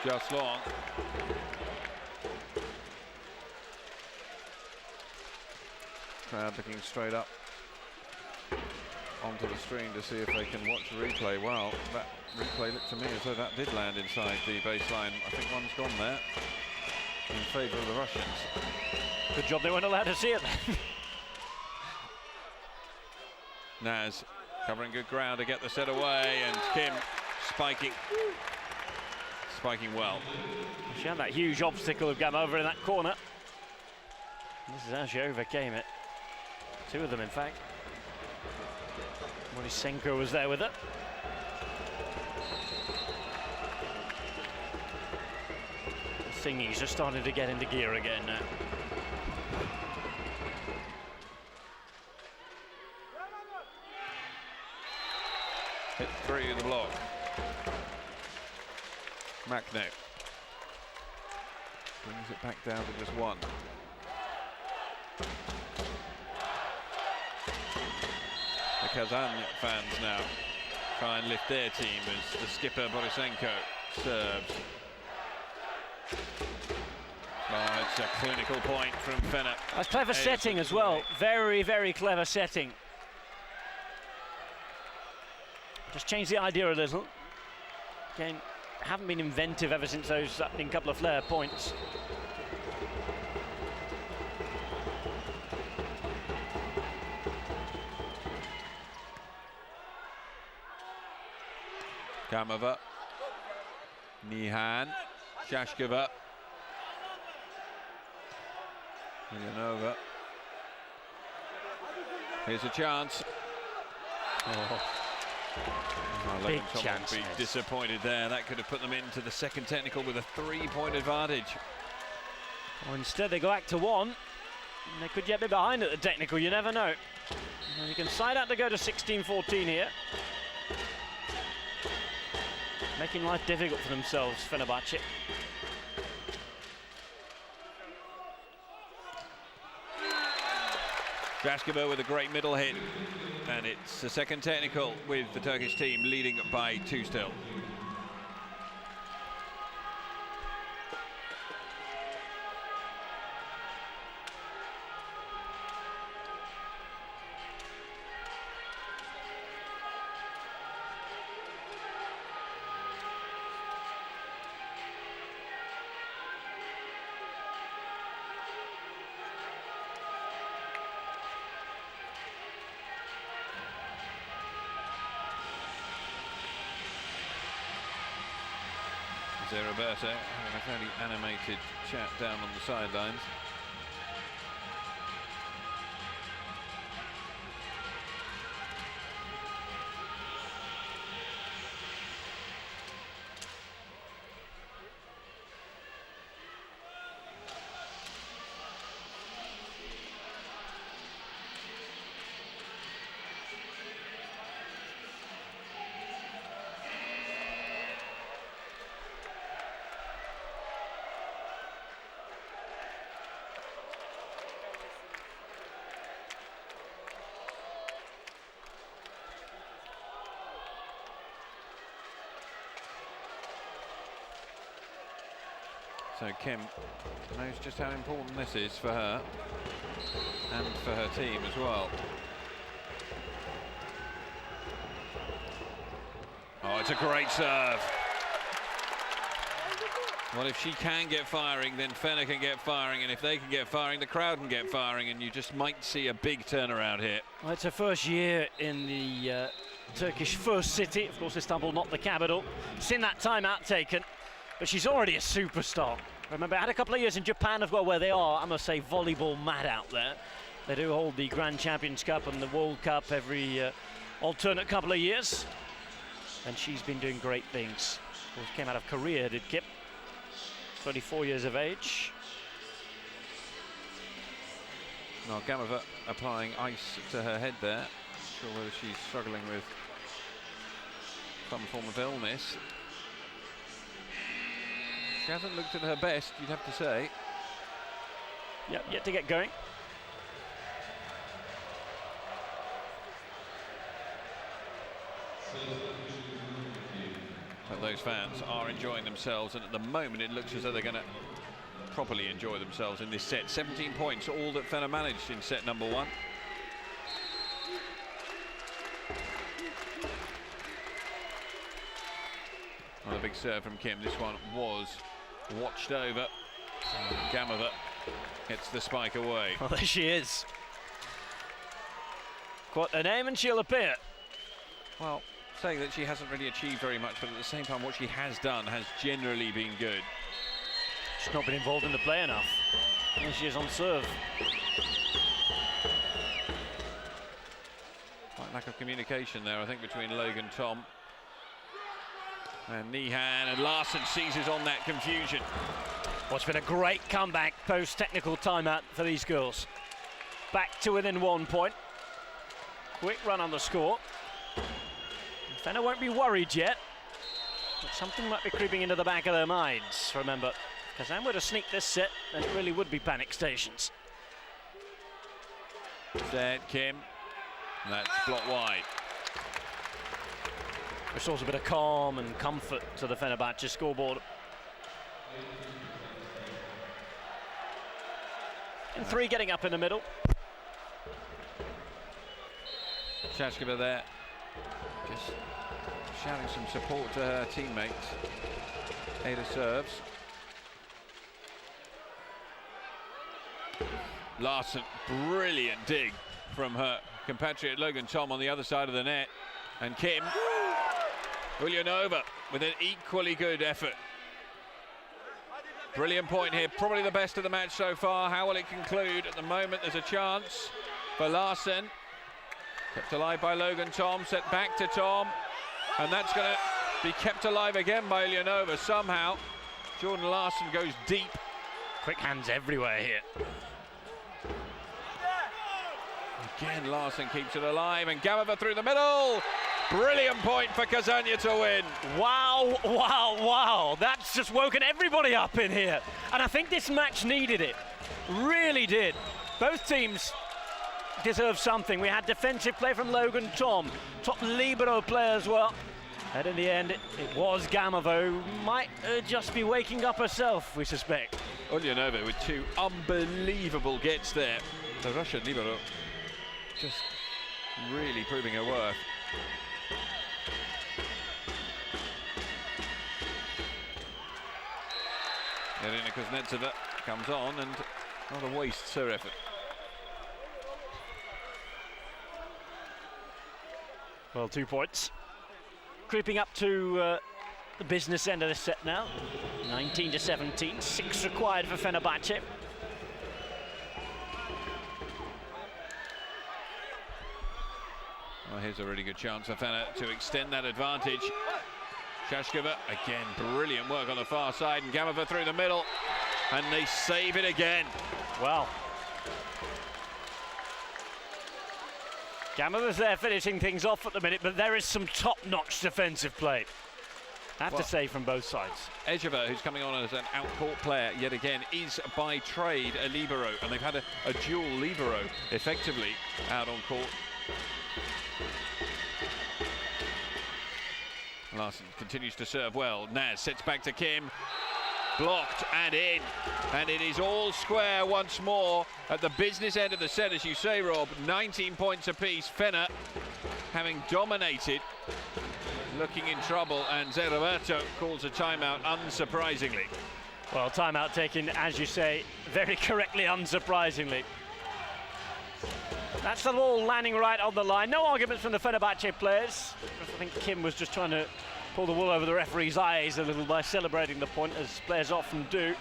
Just long. Crowd looking straight up onto the screen to see if they can watch the replay. Well, that replay looked to me as though that did land inside the baseline. I think one's gone there in favour of the Russians. Good job they weren't allowed to see it then. Naz covering good ground to get the set away, and Kim spiking well. She had that huge obstacle of Gamova in that corner. This is how she overcame it. Two of them, in fact. Morisenko was there with it. Thingy's just starting to get into gear again now. Hit three of the block. Makne brings it back down to just one. The Kazan fans now try and lift their team as the skipper Borisenko serves. Oh, it's a clinical point from Fener. That's clever setting as well. Very, very clever setting. Just change the idea a little. Again, haven't been inventive ever since those opening couple of flare points. Gamova, Nihan, Shashkova, Yanova. Here's a chance. Oh. Big chance. Would be disappointed there. That could have put them into the second technical with a 3-point advantage. Well, instead they go back to one. And they could yet be behind at the technical, you never know. And you can side out to go to 16-14 here. Making life difficult for themselves, Fenerbahce. Shashkova with a great middle hit. And it's the second technical with the Turkish team leading by 2 still. Roberto having a fairly animated chat down on the sidelines. So Kim knows just how important this is for her and for her team as well. Oh, it's a great serve. Well, if she can get firing, then Fener can get firing, and if they can get firing, the crowd can get firing, and you just might see a big turnaround here. Well, it's her first year in the Turkish first city. Of course, Istanbul not the capital. Seen that timeout taken, but she's already a superstar. Remember, I had a couple of years in Japan as well, where they are, I must say, volleyball mad out there. They do hold the Grand Champions Cup and the World Cup every alternate couple of years. And she's been doing great things. Of course, came out of Korea, did Kip. 24 years of age. Now Gamova applying ice to her head there. Not sure whether she's struggling with some form of illness. She hasn't looked at her best, you'd have to say. Yep, yet to get going. But those fans are enjoying themselves, and at the moment it looks as though they're going to properly enjoy themselves in this set. 17 points, all that Fener managed in set number 1. Another big serve from Kim. This one was watched over. Gamova gets the spike away. Well, there she is. Quite a name and she'll appear. Well, saying that she hasn't really achieved very much, but at the same time what she has done has generally been good. She's not been involved in the play enough. There she is on serve. Quite lack of communication there, I think, between Logan Tom and Nihan, and Larsen seizes on that confusion. Well, it's been a great comeback post-technical timeout for these girls. Back to within 1 point. Quick run on the score. Fener won't be worried yet, but something might be creeping into the back of their minds. Remember, if Kazan were to sneak this set, then it really would be panic stations. Set Kim, and that's blocked wide. Restores a bit of calm and comfort to the Fenerbahce scoreboard. And 3 getting up in the middle. Shashkova there, just shouting some support to her teammates. Ada serves. Larsen, brilliant dig from her compatriot Logan Tom on the other side of the net. And Kim, Ulyanova with an equally good effort. Brilliant point here, probably the best of the match so far. How will it conclude? At the moment there's a chance for Larsen. Kept alive by Logan Tom, set back to Tom. And that's going to be kept alive again by Ulyanova somehow. Jordan Larsen goes deep. Quick hands everywhere here. Again, Larsen keeps it alive, and Gamova through the middle. Brilliant point for Kazania to win. Wow, wow, wow. That's just woken everybody up in here. And I think this match needed it. Really did. Both teams deserve something. We had defensive play from Logan Tom, top libero play as well. And in the end, it was Gamova, who might just be waking up herself, we suspect. Ulyanova with 2 unbelievable gets there. The Russian libero just really proving her worth. Irina Kuznetsova comes on and rather wastes her effort. Well, 2 points. Creeping up to the business end of this set now. 19-17, 6 required for Fenerbahce. Well, here's a really good chance for Fener to extend that advantage. Shashkova, again, brilliant work on the far side, and Gamova through the middle, and they save it again. Wow. Gamova's there finishing things off at the minute, but there is some top-notch defensive play. I have to say, from both sides. Ejeva, who's coming on as an out-court player yet again, is by trade a libero, and they've had a dual libero effectively out on court. Larsen continues to serve well. Naz sets back to Kim. blocked and in. And it is all square once more at the business end of the set, as you say, Rob. 19 points apiece. Fener having dominated, looking in trouble, and Roberto calls a timeout, unsurprisingly. Well, timeout taken, as you say, very correctly, unsurprisingly. That's the ball landing right on the line. No arguments from the Fenerbahce players. I think Kim was just trying to pull the wool over the referee's eyes a little by celebrating the point, as players often do.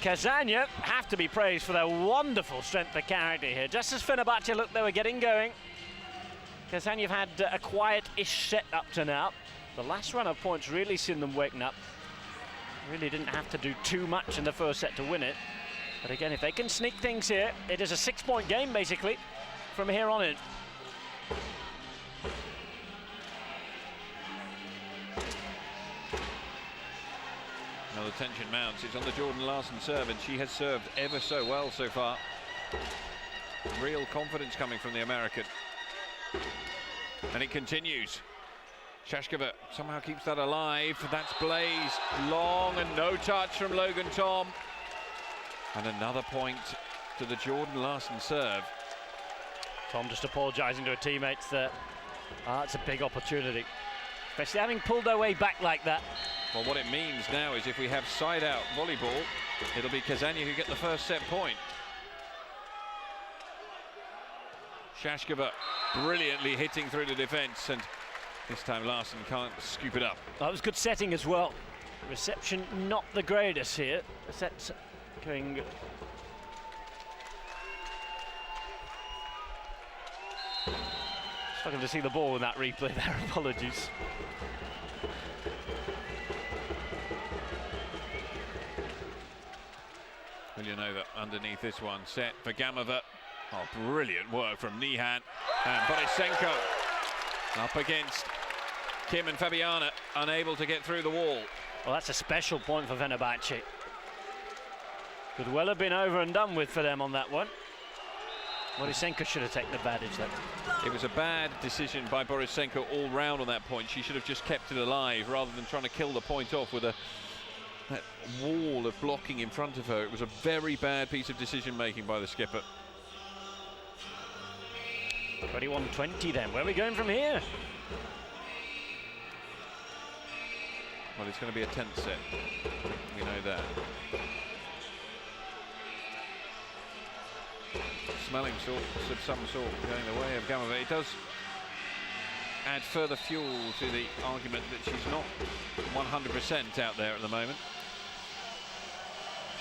Kazan have to be praised for their wonderful strength of character here. Just as Fenerbahce looked they were getting going, Kazan have had a quiet-ish set up to now. The last run of points really seen them waking up. Really didn't have to do too much in the first set to win it. But again, if they can sneak things here, it is a 6-point game, basically, from here on in. Now the tension mounts. It's on the Jordan Larson serve, and she has served ever so well so far. Real confidence coming from the American. And it continues. Shashkova somehow keeps that alive. That's Blaze. Long and no touch from Logan Tom. And another point to the Jordan Larson serve. Tom just apologising to her teammates there. That's a big opportunity, especially having pulled their way back like that. Well, what it means now is if we have side-out volleyball, it'll be Kazania who get the first set point. Shashkova brilliantly hitting through the defence, and this time Larson can't scoop it up. That was good setting as well. Reception not the greatest here. The set's going. Struggling to see the ball in that replay there. Apologies. Ulyanova underneath this one. Set for Gamova. Oh, brilliant work from Nihan. And Borisenko up against Kim and Fabiana, unable to get through the wall. Well, that's a special point for Fenerbahce. Could well have been over and done with for them on that one. Borisenko should have taken advantage there. It was a bad decision by Borisenko all round on that point. She should have just kept it alive rather than trying to kill the point off with that wall of blocking in front of her. It was a very bad piece of decision making by the skipper. 21-20 then. Where are we going from here? Well, it's going to be a tenth set. We know that. Smelling salts of some sort going the way of Gamova. It does add further fuel to the argument that she's not 100% out there at the moment.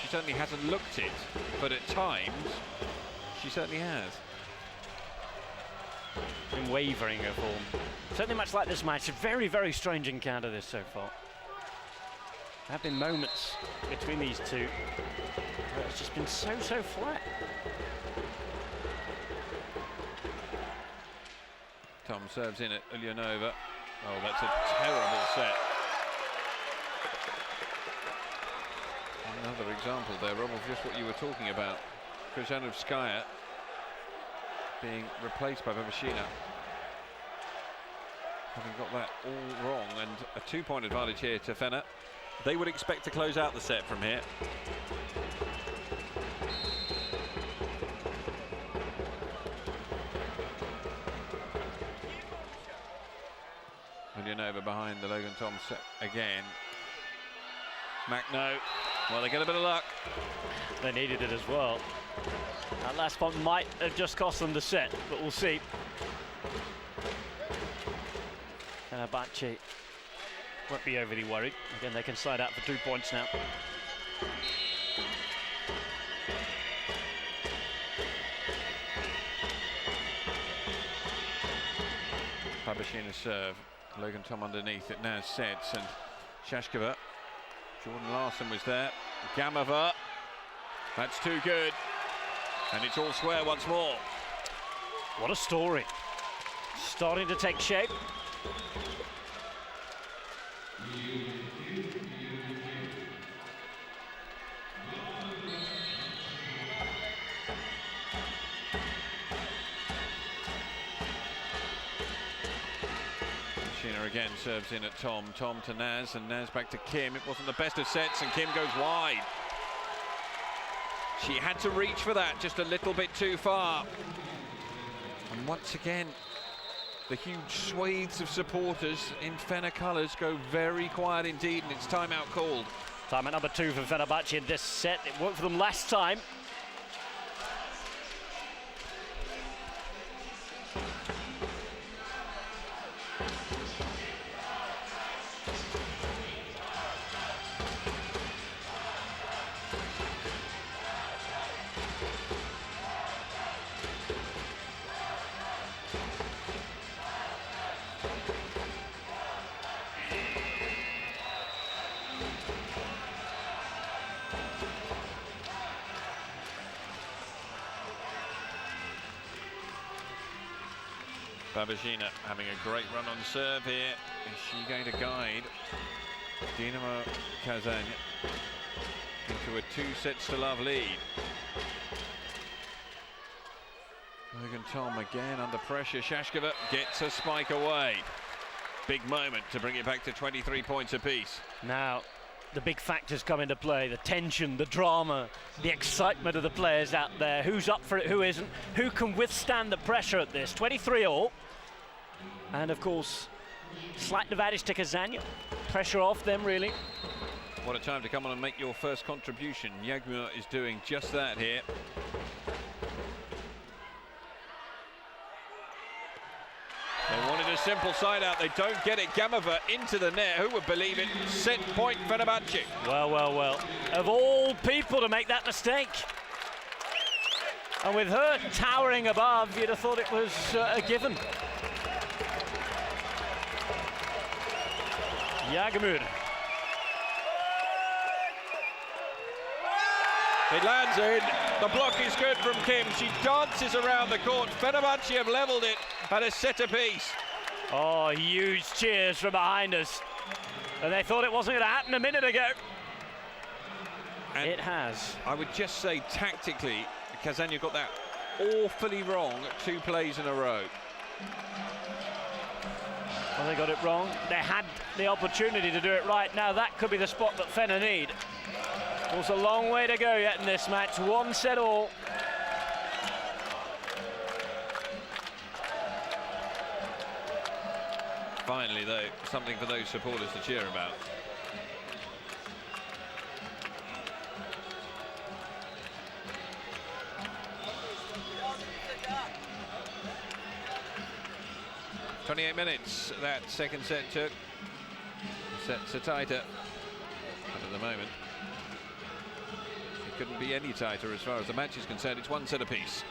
She certainly hasn't looked it, but at times she certainly has. Been wavering her form. Certainly much like this match. A very, very strange encounter this so far. There have been moments between these two where it's just been so flat. Tom serves in at Ulyanova. Oh, that's a terrible set. Another example there, Rob, of just what you were talking about. Krzyzanowskaja being replaced by Babashina. Having got that all wrong, and a 2-point advantage here to Fener. They would expect to close out the set from here. Ulyanova behind the Logan Tom set again. Macno, well, they get a bit of luck. They needed it as well. That last point might have just cost them the set, but we'll see. Fenerbahce won't be overly worried. Again, they can slide out for 2 points now. Babashina serve. Logan Tom underneath it now sets, and Shashkova. Jordan Larson was there. Gamova. That's too good. And it's all square once more. What a story. Starting to take shape. Babashina again serves in at Tom. Tom to Naz, and Naz back to Kim. It wasn't the best of sets, and Kim goes wide. She had to reach for that just a little bit too far. And once again, the huge swathes of supporters in Fener colours go very quiet indeed, and it's timeout called. Timeout number 2 for Fenerbahce in this set. It worked for them last time. Babashina having a great run on serve here. Is she going to guide Dinamo Kazan into a 2-sets-to-love lead? Logan Tom again under pressure. Shashkova gets a spike away. Big moment to bring it back to 23 points apiece. Now, the big factors come into play, the tension, the drama, the excitement of the players out there. Who's up for it, who isn't? Who can withstand the pressure at this? 23-all. And of course, slight advantage to Kazan. Pressure off them, really. What a time to come on and make your first contribution. Yagmur is doing just that here. They wanted a simple side out. They don't get it. Gamova into the net. Who would believe it? Set point Fenerbahce. Well, well, well. Of all people to make that mistake. And with her towering above, you'd have thought it was a given. Yagmur. It lands in. The block is good from Kim. She dances around the court. Fenerbahce have levelled it at a set apiece. Oh, huge cheers from behind us. And they thought it wasn't going to happen a minute ago. And it has. I would just say tactically, Kazan got that awfully wrong 2 plays in a row. Well, they got it wrong. They had the opportunity to do it right. Now that could be the spot that Fener need. There's a long way to go yet in this match. 1-set-all. Finally, though, something for those supporters to cheer about. "28 minutes that second set took. The sets are tighter, but at the moment it couldn't be any tighter as far as the match is concerned. It's 1 set apiece.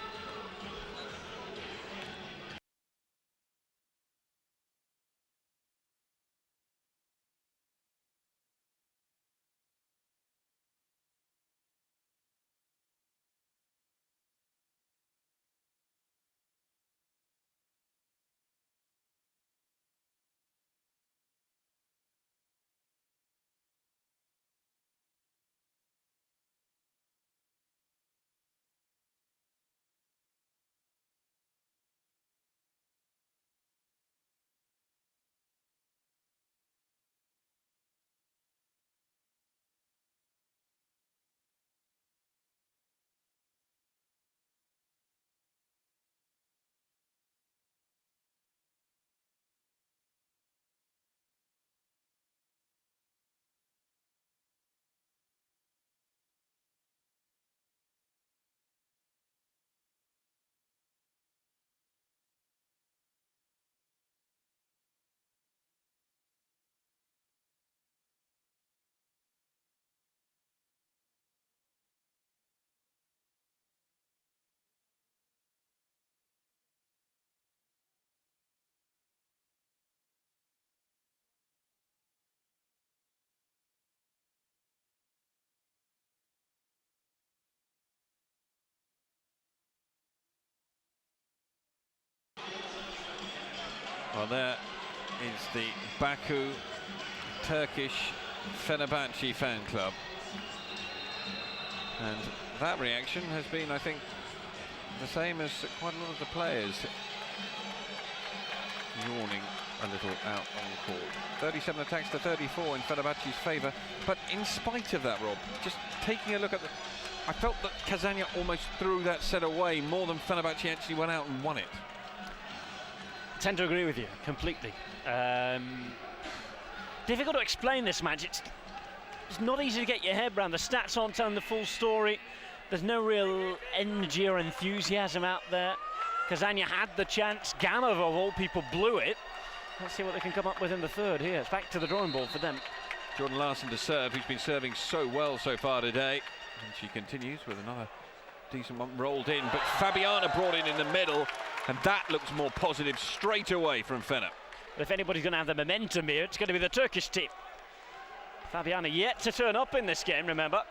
Well, there is the Baku Turkish Fenerbahce fan club. And that reaction has been, I think, the same as quite a lot of the players yawning a little out on the court. 37 attacks to 34 in Fenerbahce's favour, but in spite of that, Rob, just taking a look at the... I felt that Kazan almost threw that set away more than Fenerbahce actually went out and won it. I tend to agree with you completely. Difficult to explain this match. It's not easy to get your head around. The stats aren't telling the full story. There's no real energy or enthusiasm out there. Kazan had the chance. Gamov, of all people, blew it. Let's see what they can come up with in the third here. It's back to the drawing board for them. Jordan Larson to serve, who's been serving so well so far today. And she continues with another decent one rolled in, but Fabiana brought in the middle, and that looks more positive straight away from Fener. If anybody's going to have the momentum here, it's going to be the Turkish team. Fabiana yet to turn up in this game, remember.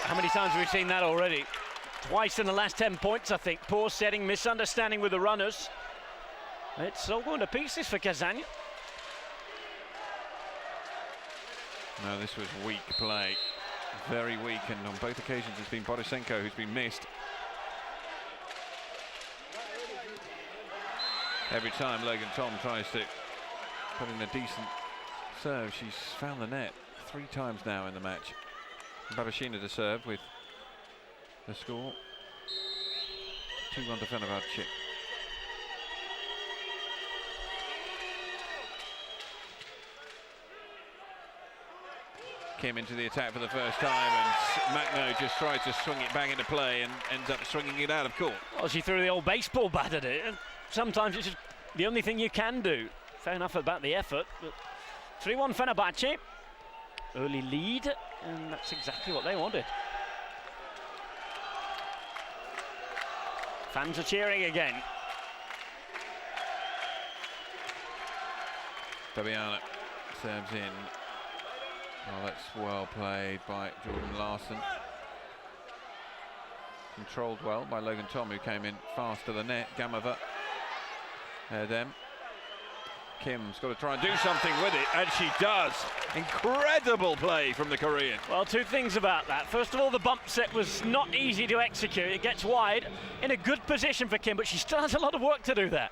How many times have we seen that already? Twice in the last 10 points, I think. Poor setting, misunderstanding with the runners. It's all going to pieces for Kazan. No, this was weak play. Very weak, and on both occasions it's been Borisenko who's been missed. Every time Logan Tom tries to put in a decent serve, she's found the net 3 times now in the match. Babashina to serve with the score. 2-1 to Fenerbahce. Kim into the attack for the first time, and Macno just tries to swing it back into play and ends up swinging it out of court. Well, she threw the old baseball bat at it, and sometimes it's just the only thing you can do. Fair enough about the effort, but 3-1 Fenerbahce. Early lead, and that's exactly what they wanted. Fans are cheering again. Fabiana serves in. Oh, that's well played by Jordan Larson. Controlled well by Logan Tom, who came in fast to the net. Gamova, them. Kim's got to try and do something with it, and she does. Incredible play from the Korean. Well, 2 things about that. First of all, the bump set was not easy to execute. It gets wide, in a good position for Kim, but she still has a lot of work to do there.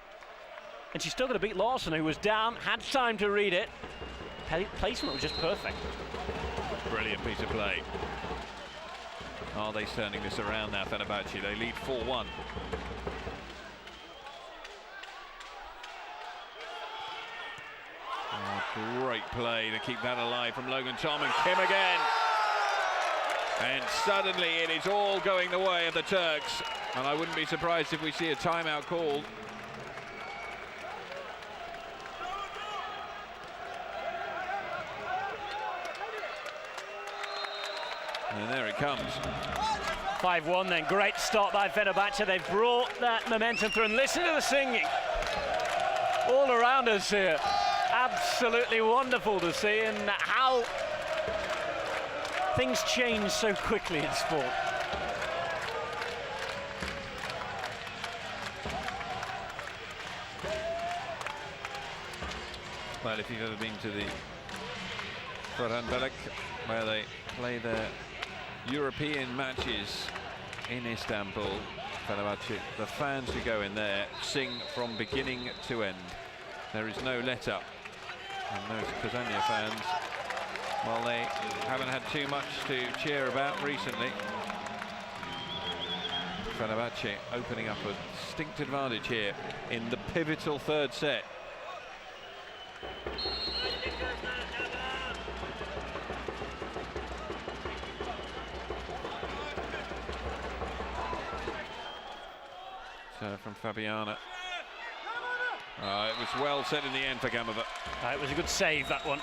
And she's still going to beat Larson, who was down, had time to read it. Placement was just perfect. Brilliant piece of play. Are they turning this around now, Fenerbahce? They lead 4-1. Oh, great play to keep that alive from Logan Tom, and Kim again. And suddenly it is all going the way of the Turks. And I wouldn't be surprised if we see a timeout called. And there it comes. 5-1 then, great start by Fenerbahce. They've brought that momentum through, and listen to the singing all around us here. Absolutely wonderful to see, and how things change so quickly in sport. Well, if you've ever been to the Orhan Belek, where they play their European matches in Istanbul, Fenerbahce, the fans who go in there sing from beginning to end. There is no let up. And those Kazania fans, well, they haven't had too much to cheer about recently. Fenerbahce opening up a distinct advantage here in the pivotal third set. So from Fabiana. It was well set in the end for Gamova. It was a good save, that one.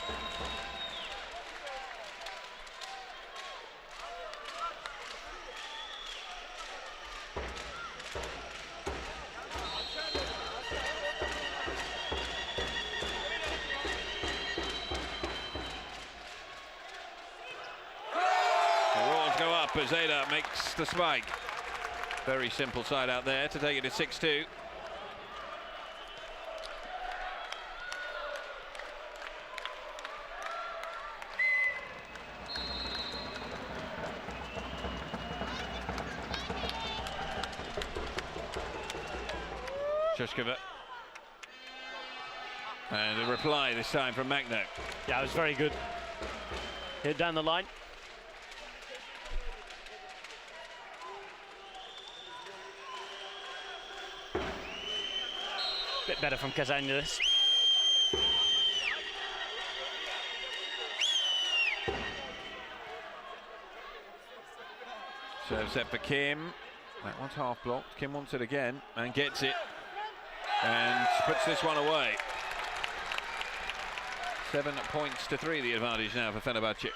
The Roars go up as Zeta makes the spike. Very simple side out there to take it to 6-2. Shishkova. And a reply this time from Magno. Yeah, it was very good. Hit down the line. Bit better from Kazan this. Serve set for Kim. That one's half blocked. Kim wants it again and gets it. And puts this one away. 7 points to 3, the advantage now for Fenerbahce.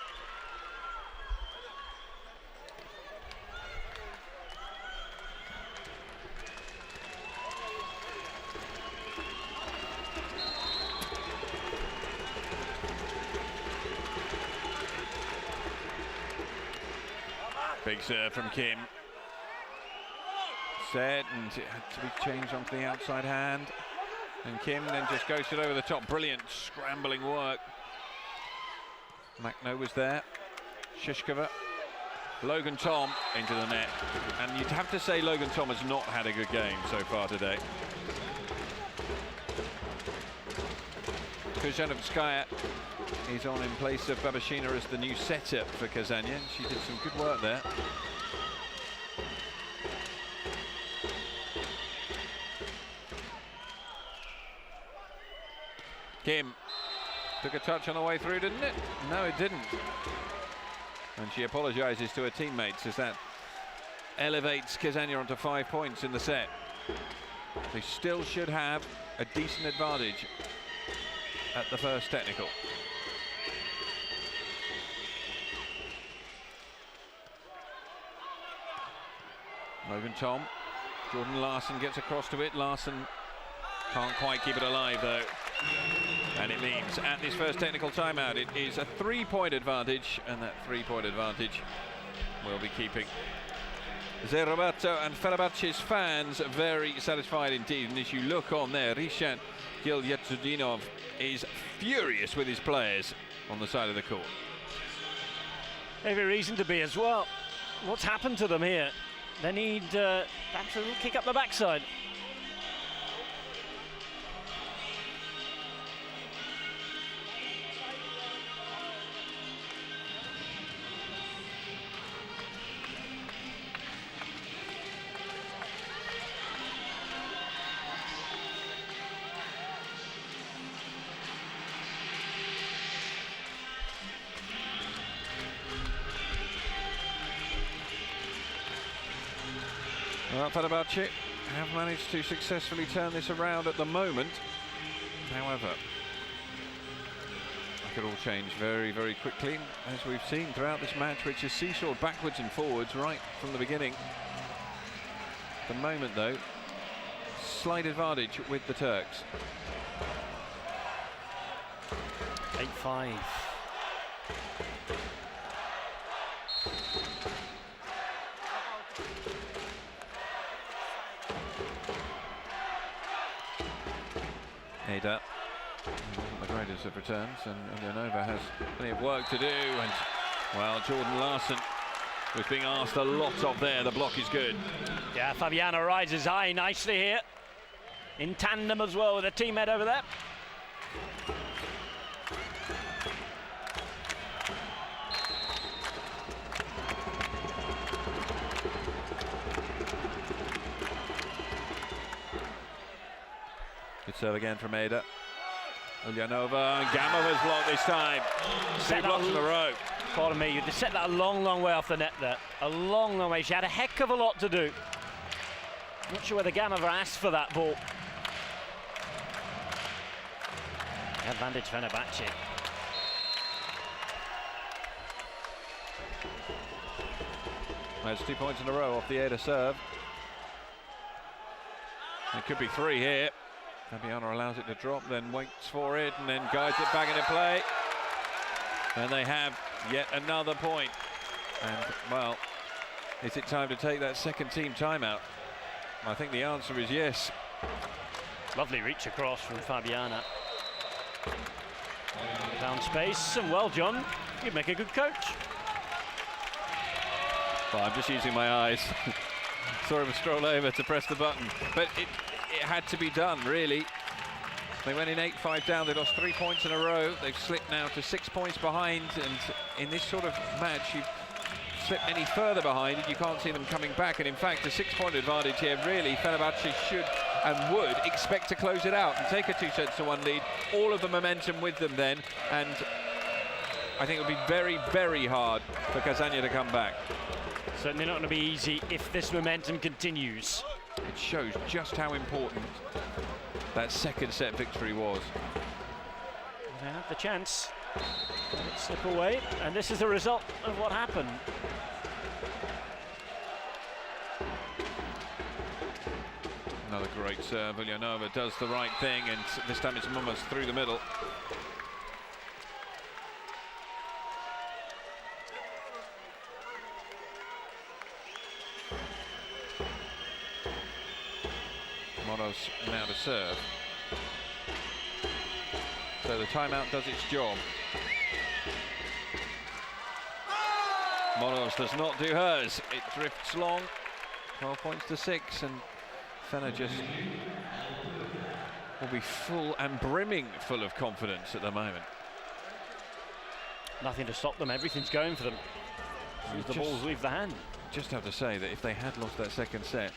Big serve from Kim. Set, and it had to be changed onto the outside hand. And Kim then just ghosted over the top. Brilliant scrambling work. Magno was there. Shishkova. Logan Tom into the net. And you'd have to say Logan Tom has not had a good game so far today. Kujanovskaya is on in place of Babashina as the new setter for Kazania. She did some good work there. Kim took a touch on the way through, didn't it? No, it didn't. And she apologises to her teammates as that elevates Kazania onto 5 points in the set. They still should have a decent advantage at the first technical. Logan Tom. Jordan Larson gets across to it. Larson can't quite keep it alive though. And it means at this first technical timeout it is a 3-point advantage, and that 3-point advantage will be keeping Roberto and Fenerbahce's fans very satisfied indeed. And as you look on there, Rishan Gilyatudinov is furious with his players on the side of the court. Every reason to be as well. What's happened to them here? They need perhaps a little kick up the backside. Well, Fenerbahce have managed to successfully turn this around at the moment. However, it could all change very, very quickly, as we've seen throughout this match, which has seesawed backwards and forwards right from the beginning. At the moment, though, slight advantage with the Turks. 8-5. Ada, the greatest of returns, and Ulyanova has plenty of work to do. And well, Jordan Larson was being asked a lot of there. The block is good. Yeah, Fabiana rises high nicely here, in tandem as well with her teammate over there. Good serve again from Ada. Ulyanova, and Gamova's blocked this time. 2 blocks in a row. Pardon me, you just set that a long, long way off the net there. A long, long way. She had a heck of a lot to do. Not sure whether Gamova asked for that ball. Advantage Fenerbahce. That's 2 points in a row off the Ada serve. It could be 3 here. Fabiana allows it to drop, then waits for it, and then guides it back into play. And they have yet another point. And, well, is it time to take that second team timeout? I think the answer is yes. Lovely reach across from Fabiana. Down space, and well, John, you'd make a good coach. Well, I'm just using my eyes. Saw him stroll over to press the button. But it had to be done, really. They went in 8-5 down, they lost 3 points in a row. They've slipped now to 6 points behind, and in this sort of match, you slip any further behind and you can't see them coming back. And in fact, a 6-point advantage here, really, Fenerbahce should and would expect to close it out and take a 2-1 lead. All of the momentum with them then, and I think it would be very, very hard for Kazan to come back. Certainly not going to be easy if this momentum continues. It shows just how important that second set victory was. They had the chance. Let it slip away, and this is the result of what happened. Another great serve. Villanova does the right thing, and this time it's Mummers through the middle. Moros now to serve. So the timeout does its job. Moros does not do hers. It drifts long. 12 points to 6, and Fener just will be full and brimming full of confidence at the moment. Nothing to stop them. Everything's going for them. As the balls leave the hand. Just have to say that if they had lost that second set,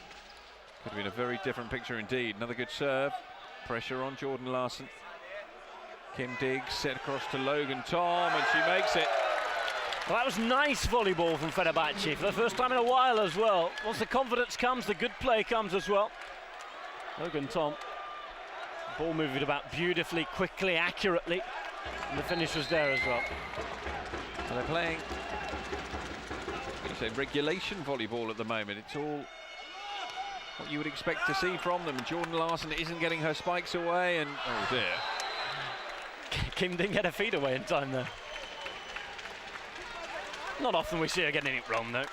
could have been a very different picture indeed. Another good serve. Pressure on Jordan Larson. Kim Diggs set across to Logan Tom, and she makes it. Well, that was nice volleyball from Fenerbahce for the first time in a while as well. Once the confidence comes, the good play comes as well. Logan Tom. Ball moving about beautifully, quickly, accurately. And the finish was there as well. And they're playing, say, regulation volleyball at the moment. It's all what you would expect to see from them. Jordan Larson isn't getting her spikes away, and oh dear. Kim didn't get her feet away in time there. Not often we see her getting it wrong though.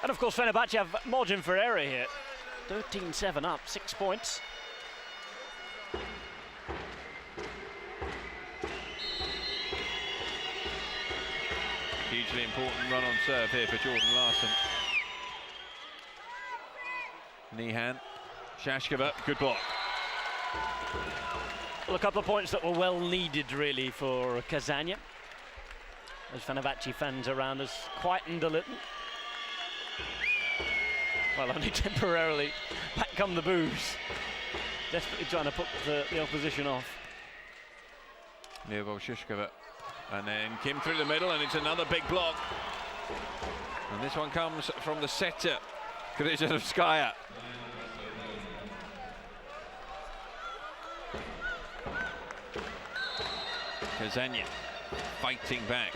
And of course Fenerbahce have margin for error here. 13-7 up, 6 points. Hugely important run on serve here for Jordan Larson. Nihan, Shashkova, good block. Well, a couple of points that were well needed really for Kazan. As Fenerbahce fans around us quietened a little. Well, only temporarily. Back come the boos. Desperately trying to put the opposition off. Lyubov Shishkova. And then Kim through the middle, and it's another big block. And this one comes from the setter, Kryzhanovskaya. Kazan fighting back.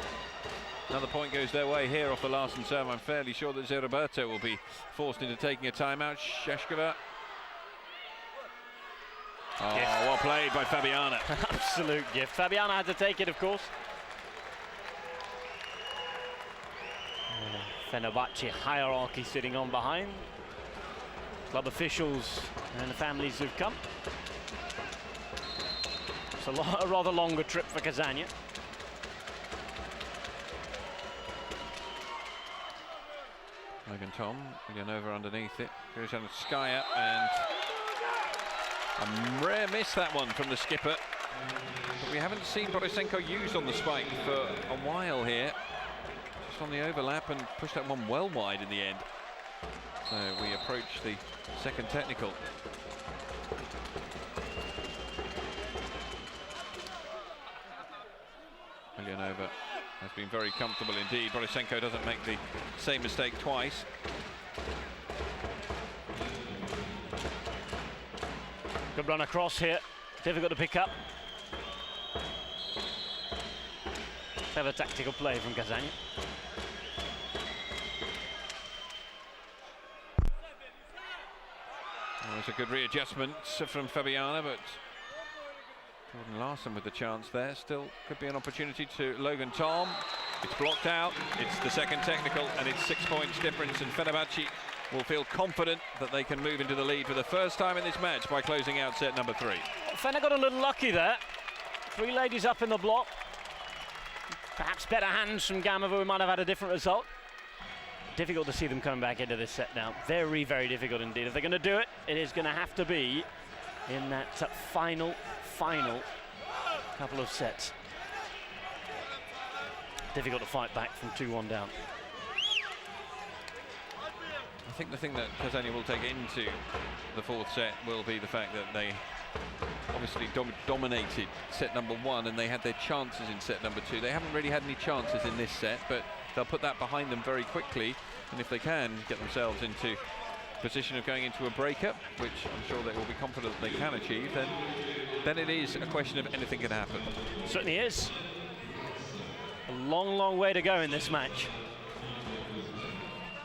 Another point goes their way here off the Larson serve. I'm fairly sure that Zeroberto will be forced into taking a timeout. Shashkova. Oh, yes. Well played by Fabiana. Absolute gift. Fabiana had to take it, of course. Fenerbahce hierarchy sitting on behind. Club officials and the families who've come. It's a rather longer trip for Kazan. Logan Tom, Villanova underneath it. Kryzhanovskaya, and a rare miss that one from the skipper. But we haven't seen Borisenko used on the spike for a while here. Just on the overlap and pushed that one well wide in the end. So we approach the second technical. Villanova has been very comfortable indeed. Borisenko doesn't make the same mistake twice. Good run across here. Difficult to pick up. Clever tactical play from Kazan. Well, there's a good readjustment from Fabiana, but Jordan Larson with the chance there. Still could be an opportunity to Logan Tom. It's blocked out. It's the second technical, and it's 6 points difference, and Fenerbahce will feel confident that they can move into the lead for the first time in this match by closing out set number 3. Fener got a little lucky there. 3 ladies up in the block. Perhaps better hands from Gamova, we might have had a different result. Difficult to see them coming back into this set now. Very, very difficult indeed. If they're going to do it, it is going to have to be in that final couple of sets. Difficult to fight back from 2-1 down. I think the thing that Kazan will take into the fourth set will be the fact that they obviously dominated set number 1 and they had their chances in set number 2. They haven't really had any chances in this set, but they'll put that behind them very quickly, and if they can get themselves into position of going into a breakup, which I'm sure they will be confident they can achieve, then it is a question of anything can happen. Certainly is. A long, long way to go in this match.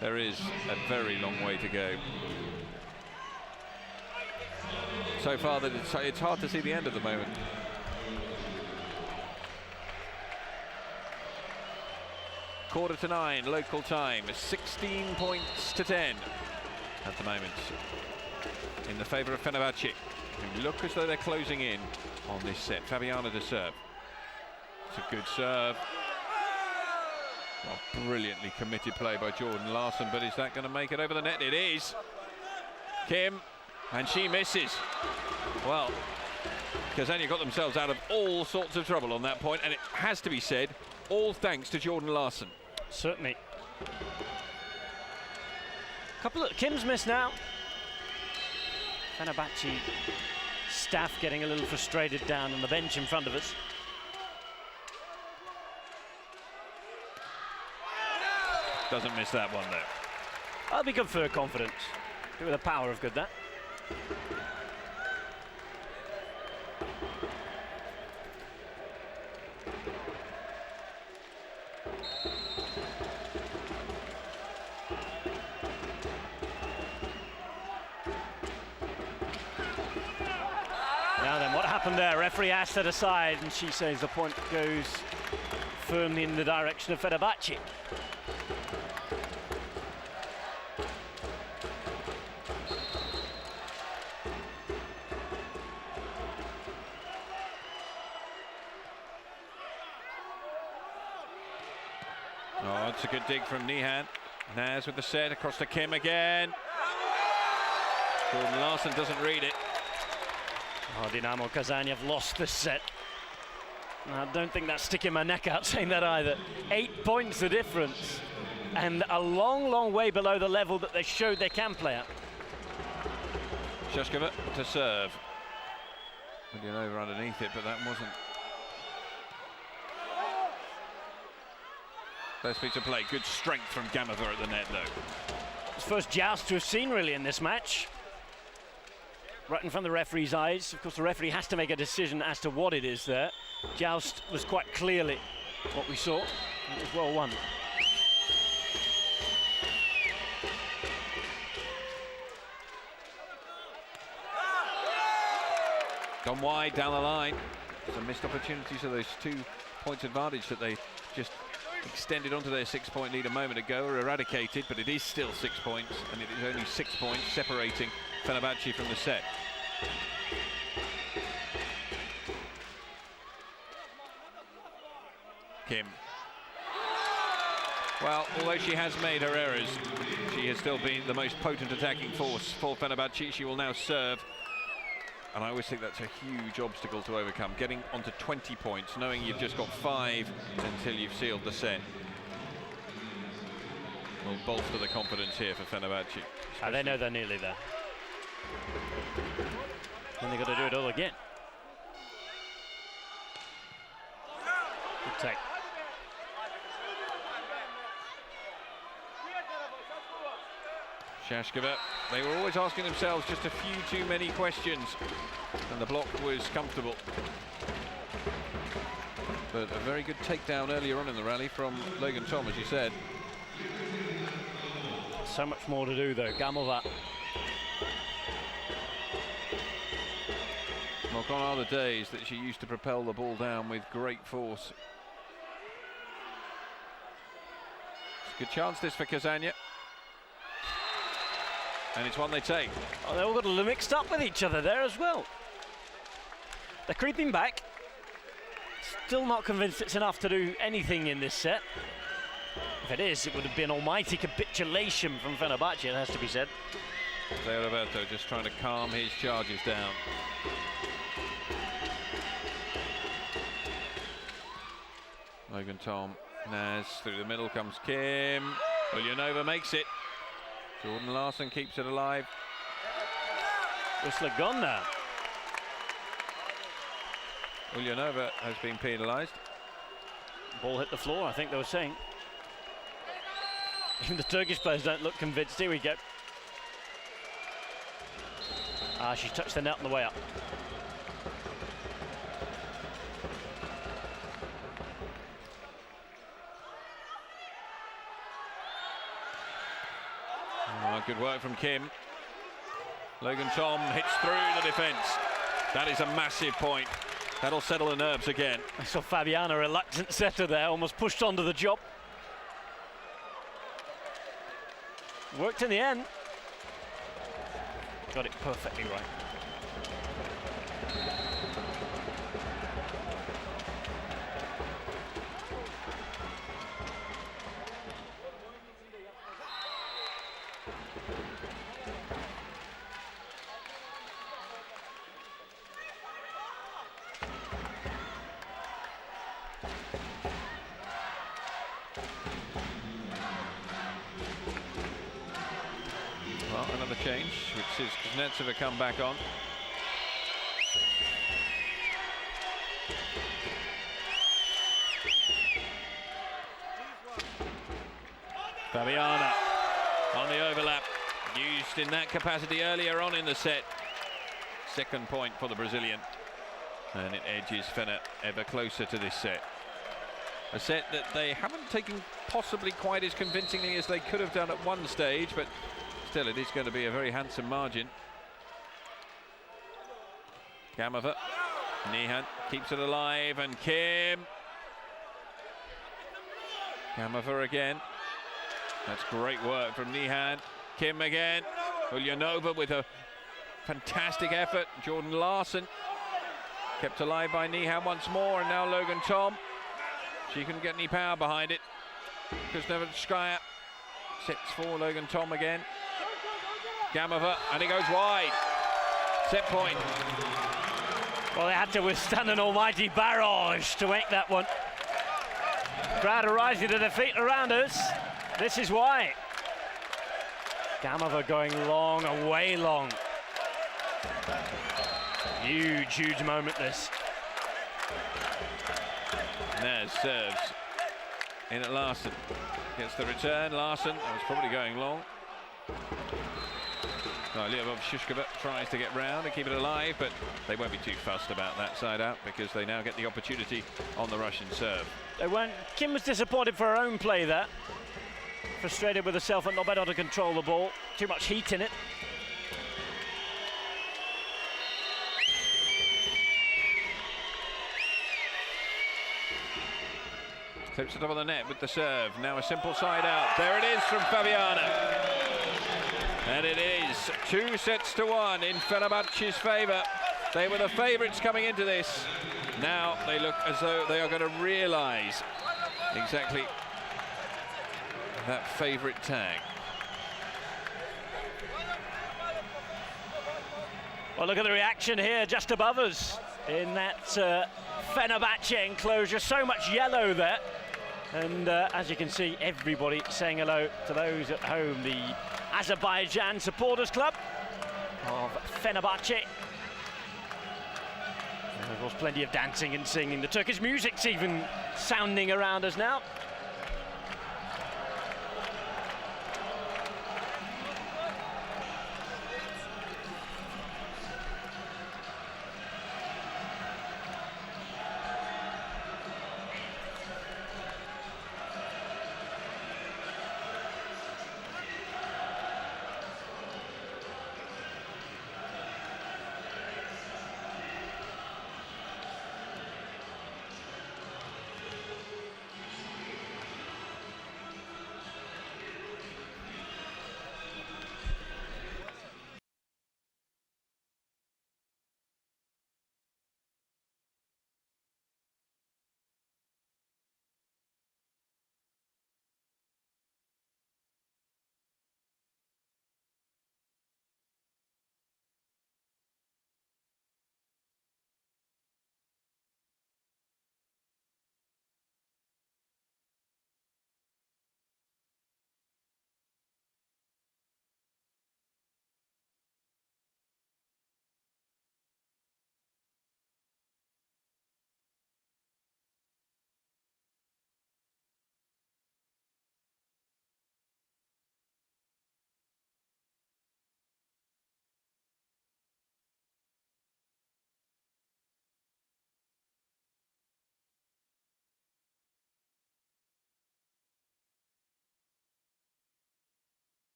There is a very long way to go. So far that it's hard to see the end at the moment. Quarter to 9 local time, 16 points to 10 at the moment in the favour of Fenerbahce, who look as though they're closing in on this set. Fabiana to serve. It's a good serve. Well, brilliantly committed play by Jordan Larson, but is that going to make it over the net? It is. Kim, and she misses. Well, Kazan got themselves out of all sorts of trouble on that point, and it has to be said, all thanks to Jordan Larson. Certainly. Couple of Kim's missed now. Fenerbahce staff getting a little frustrated down on the bench in front of us. Doesn't miss that one though. That'll be good for her confidence. Do with the power of good, that. Now then, what happened there? Referee asked her to side, and she says the point goes firmly in the direction of Fenerbahce. Oh, it's a good dig from Nihan. Naz with the set across to Kim again. Jordan Larson doesn't read it. Oh, Dinamo Kazan have lost this set. I don't think that's sticking my neck out saying that either. 8 points the difference, and a long, long way below the level that they showed they can play at. Shashkova to serve. Went over underneath it, but that wasn't. First piece of play, good strength from Gamova at the net though. It's the first joust we've seen really in this match. Right in front of the referee's eyes. Of course, the referee has to make a decision as to what it is there. Joust was quite clearly what we saw. It was well won. Gone wide down the line. Some missed opportunities of those 2 points advantage that they just extended onto their 6-point lead a moment ago, are eradicated, but it is still 6 points, and it is only 6 points separating Fenerbahce from the set. Kim. Well, although she has made her errors, she has still been the most potent attacking force for Fenerbahce. She will now serve. And I always think that's a huge obstacle to overcome, getting onto 20 points, knowing you've just got 5 until you've sealed the set. Will bolster the confidence here for Fenerbahce. They know they're nearly there. And they've got to do it all again. Good take. Shashkova, they were always asking themselves just a few too many questions, and the block was comfortable. But a very good takedown earlier on in the rally from Logan Tom, as you said. So much more to do though, Gamova. Well, gone are the days that she used to propel the ball down with great force. It's a good chance this for Kazan. And it's one they take. Oh, they all got a little mixed up with each other there as well. They're creeping back. Still not convinced it's enough to do anything in this set. If it is, it would have been almighty capitulation from Fenerbahce, it has to be said. Jose Roberto just trying to calm his charges down. Logan Tom, Naz through the middle comes Kim. Ulyanova makes it. Jordan Larson keeps it alive. Whistler gone now. Ulyanova has been penalised. Ball hit the floor, I think they were saying. Even the Turkish players don't look convinced. Here we go. She touched the net on the way up. Oh, good work from Kim. Logan Tom hits through the defence. That is a massive point. That'll settle the nerves again. I saw Fabiana, reluctant setter there, almost pushed onto the job. Worked in the end. Got it perfectly right. Well, another change, which is Kuznetsova come back on. Fabiana on the overlap, used in that capacity earlier on in the set. Second point for the Brazilian, and it edges Fener ever closer to this set. A set that they haven't taken possibly quite as convincingly as they could have done at one stage, but still it is going to be a very handsome margin. Gamova, Nihan keeps it alive, and Kim. Gamova again. That's great work from Nihan. Kim again. Ulyanova with a fantastic effort. Jordan Larson kept alive by Nihan once more, and now Logan Tom. She couldn't get any power behind it. Kuznetsova sets for Logan Tom again. Gamova, and it goes wide. Set point. Well, they had to withstand an almighty barrage to make that one. Crowd are rising to their feet around us. This is why. Gamova going long, away long. Huge, huge moment this. Naz serves in at Larson. Gets the return. Larson, that was probably going long. Lyubov Shushkova tries to get round and keep it alive, but they won't be too fussed about that side out because they now get the opportunity on the Russian serve. They weren't. Kim was disappointed for her own play there. Frustrated with herself and not better to control the ball. Too much heat in it. Clips it up on the net with the serve. Now a simple side out. There it is from Fabiana. And it is 2-1 in Fenerbahce's favour. They were the favourites coming into this. Now they look as though they are going to realise exactly that favourite tag. Well, look at the reaction here just above us in that Fenerbahce enclosure. So much yellow there. And as you can see, everybody saying hello to those at home. The Azerbaijan Supporters Club of Fenerbahce. And of course, plenty of dancing and singing. The Turkish music's even sounding around us now.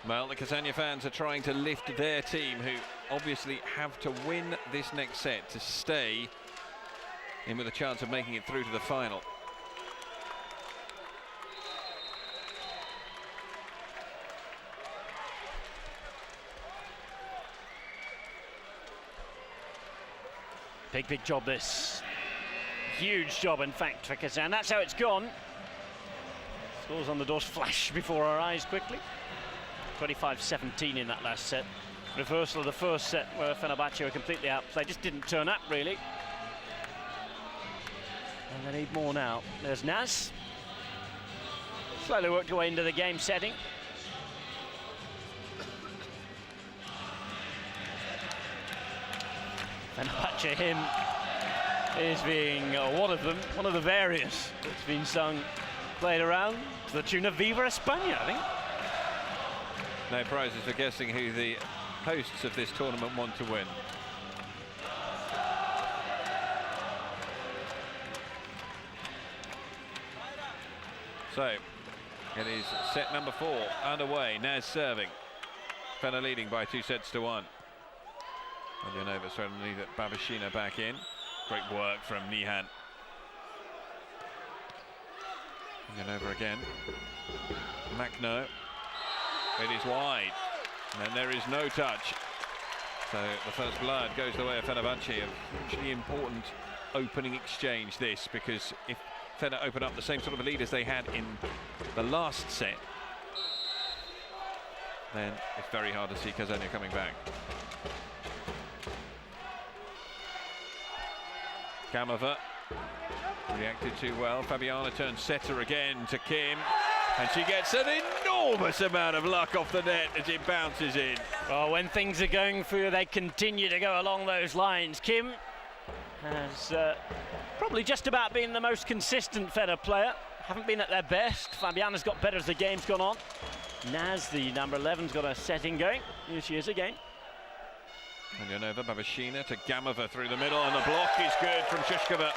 Well, the Kazan fans are trying to lift their team, who obviously have to win this next set to stay in with a chance of making it through to the final. Big job this. Huge job, in fact, for Kazan. That's how it's gone. Scores on the doors flash before our eyes quickly. 25-17 in that last set. Reversal of the first set where Fenerbahce were completely outplayed. Just didn't turn up, really. And they need more now. There's Naz. Slowly worked away into the game setting. Fenerbahce hymn is being one of the various that's been sung, played around to the tune of Viva España, I think. No prizes for guessing who the hosts of this tournament want to win. So, it is set number 4 underway. Naz serving. Fener leading by 2-1. Alionova suddenly that Babashina back in. Great work from Nihan. Alionova again. Makno. It is wide. And there is no touch. So the first blood goes the way of Fenerbahce. A hugely important opening exchange this, because if Fener open up the same sort of a lead as they had in the last set, then it's very hard to see Kazan coming back. Gamova reacted too well. Fabiana turns setter again to Kim, and she gets an enormous amount of luck off the net as it bounces in. Well, when things are going for you, they continue to go along those lines. Kim has probably just about been the most consistent Fener player. Haven't been at their best. Fabiana's got better as the game's gone on. Naz, the number 11's got a setting going. Here she is again. Alionova, Babashina to Gamova through the middle, and the block is good from Shushkova.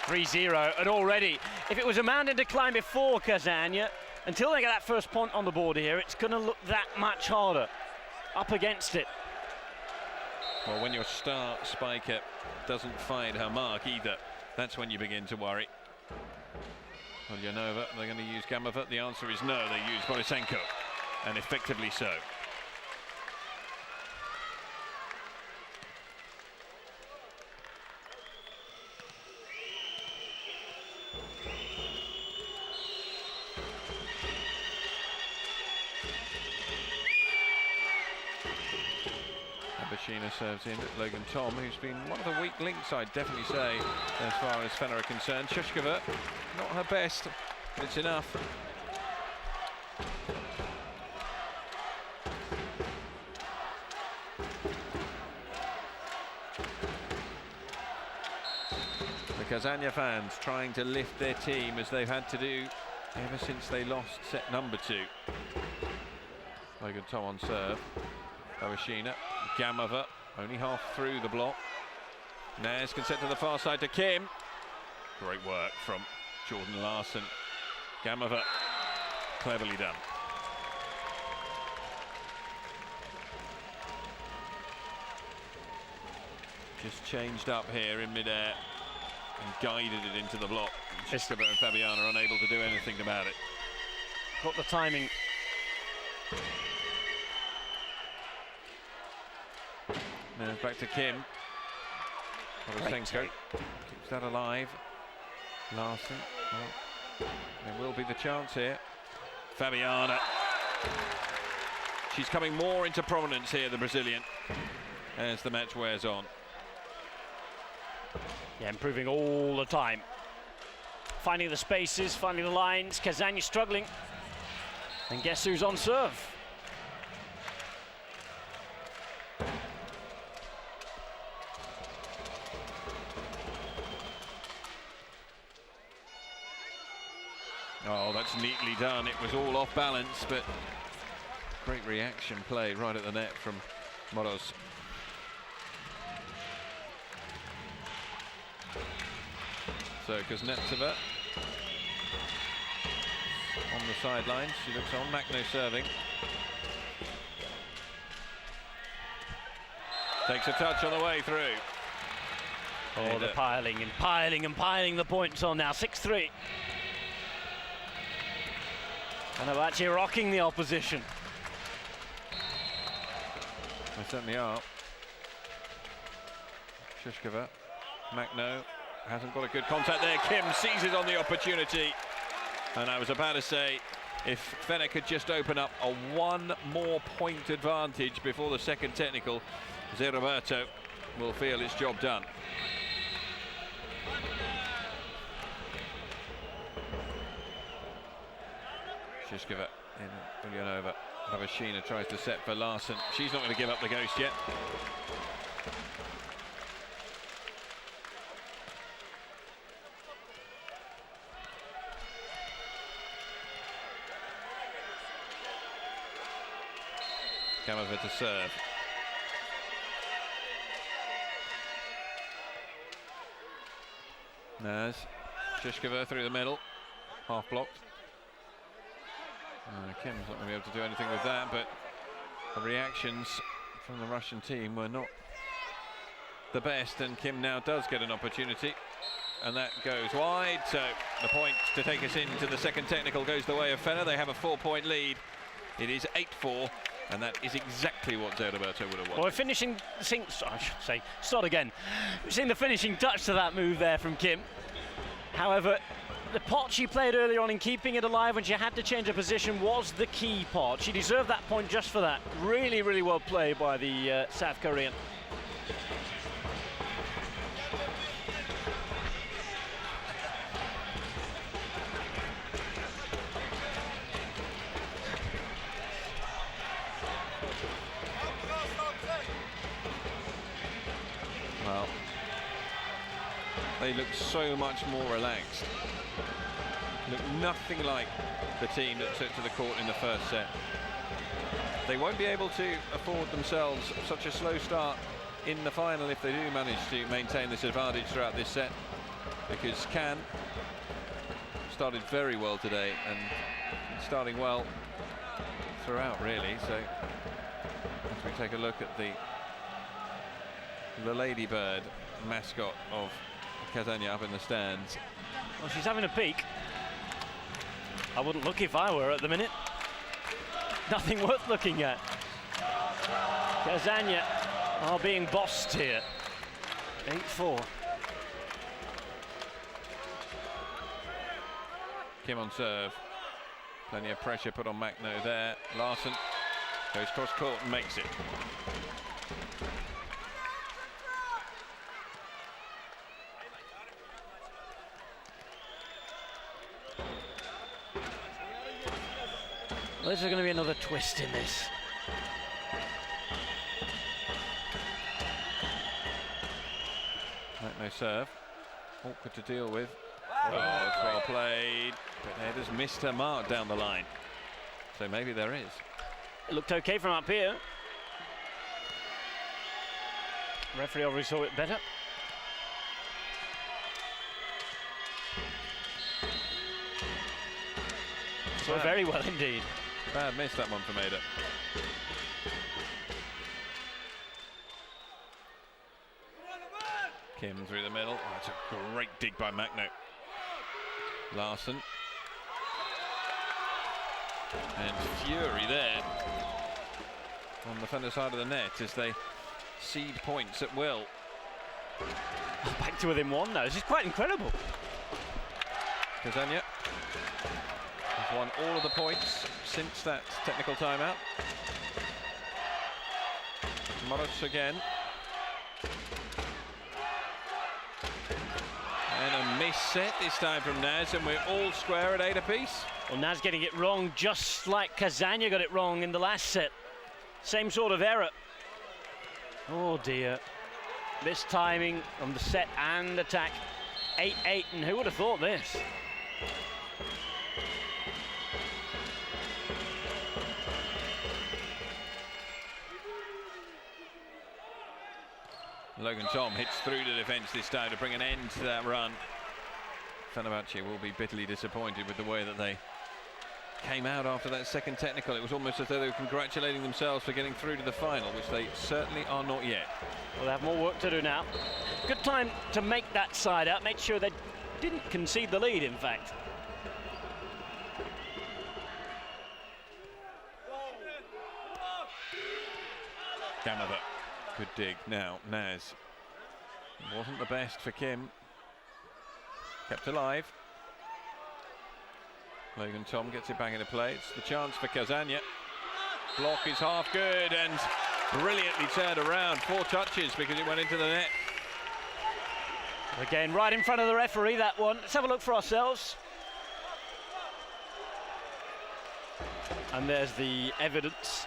3-0, and already, if it was a man in decline before Kazan, until they get that first point on the board here, it's going to look that much harder. Up against it. Well, when your star spiker doesn't find her mark either, that's when you begin to worry. Alionova, they're going to use Gamova. The answer is no, they use Borisenko, and effectively so. Babashina serves in Logan Tom, who's been one of the weak links, I'd definitely say, as far as Fener are concerned. Shushkova, not her best, but it's enough. The Kazan fans trying to lift their team, as they've had to do ever since they lost set number 2. Logan Tom on serve. Babashina, Gamova, only half through the block. Naz can set to the far side to Kim. Great work from Jordan Larson. Gamova, cleverly done. Just changed up here in midair and guided it into the block. Shushkova and Fabiana are unable to do anything about it. Got the timing. Now back to Kim. Borisenko keeps that alive. Larson. Well, there will be the chance here. Fabiana. She's coming more into prominence here, the Brazilian, as the match wears on. Yeah, improving all the time. Finding the spaces, finding the lines. Kazan struggling. And guess who's on serve? Oh, that's neatly done. It was all off balance, but great reaction play right at the net from Moros. So Kuznetsova on the sidelines. She looks on. Makno serving. Takes a touch on the way through. Oh, they're piling and piling and piling the points on now. 6-3. Fenerbahce rocking the opposition. They certainly are. Shishkova, Makno hasn't got a good contact there. Kim seizes on the opportunity. And I was about to say, if Fener could just open up a one more point advantage before the second technical, Cev.Roberto will feel its job done. Shishkova in Ulyanova. Babashina tries to set for Larsen. She's not going to give up the ghost yet. Kamova to serve. Naz, Shishkova through the middle, half blocked. Kim's not going to be able to do anything with that, but the reactions from the Russian team were not the best, and Kim now does get an opportunity, and that goes wide. So the point to take us into the second technical goes the way of Fener. They have a 4-point lead. It is 8-4, and that is exactly what Cev.Roberto would have wanted. Well, finishing, I should say, start again. We've seen the finishing touch to that move there from Kim. However, the part she played earlier on in keeping it alive when she had to change her position was the key part. She deserved that point just for that. Really, really well played by the South Korean. Well, they look so much more relaxed. Look nothing like the team that took to the court in the first set. They won't be able to afford themselves such a slow start in the final if they do manage to maintain this advantage throughout this set, because Can started very well today and starting well throughout, really. So as we take a look at the Ladybird mascot of Kazan up in the stands. Well, she's having a peek. I wouldn't look if I were at the minute. Nothing worth looking at. Kazan are being bossed here. 8-4. Kim on serve. Plenty of pressure put on Makno there. Larsen goes cross court and makes it. Well, there's going to be another twist in this. No serve. Awkward to deal with. Oh, it's well played. But Heather's missed her mark down the line. So maybe there is. It looked okay from up here. Referee obviously saw it better. Saw very well indeed. Bad miss that one from Ada. Kim through the middle. Oh, it's a great dig by Makno. Larsen. And fury there on the Fener side of the net as they cede points at will. Back to within one now. This is quite incredible. Kazan has won all of the points since that technical timeout. Moritz again. And a miss set this time from Naz, and we're all square at 8 apiece. Well, Naz getting it wrong just like Kazan got it wrong in the last set. Same sort of error. Oh dear. This timing on the set and attack. 8-8, and who would have thought this? Logan Tom hits through the defence this time to bring an end to that run. Fenerbahce will be bitterly disappointed with the way that they came out after that second technical. It was almost as though they were congratulating themselves for getting through to the final, which they certainly are not yet. Well, they have more work to do now. Good time to make that side out, make sure they didn't concede the lead, in fact. Gamova, good dig. Now, Naz. Wasn't the best for Kim. Kept alive. Logan Tom gets it back into play. It's the chance for Kazan. Block is half good and brilliantly turned around. 4 touches because it went into the net. Again, right in front of the referee, that one. Let's have a look for ourselves. And there's the evidence.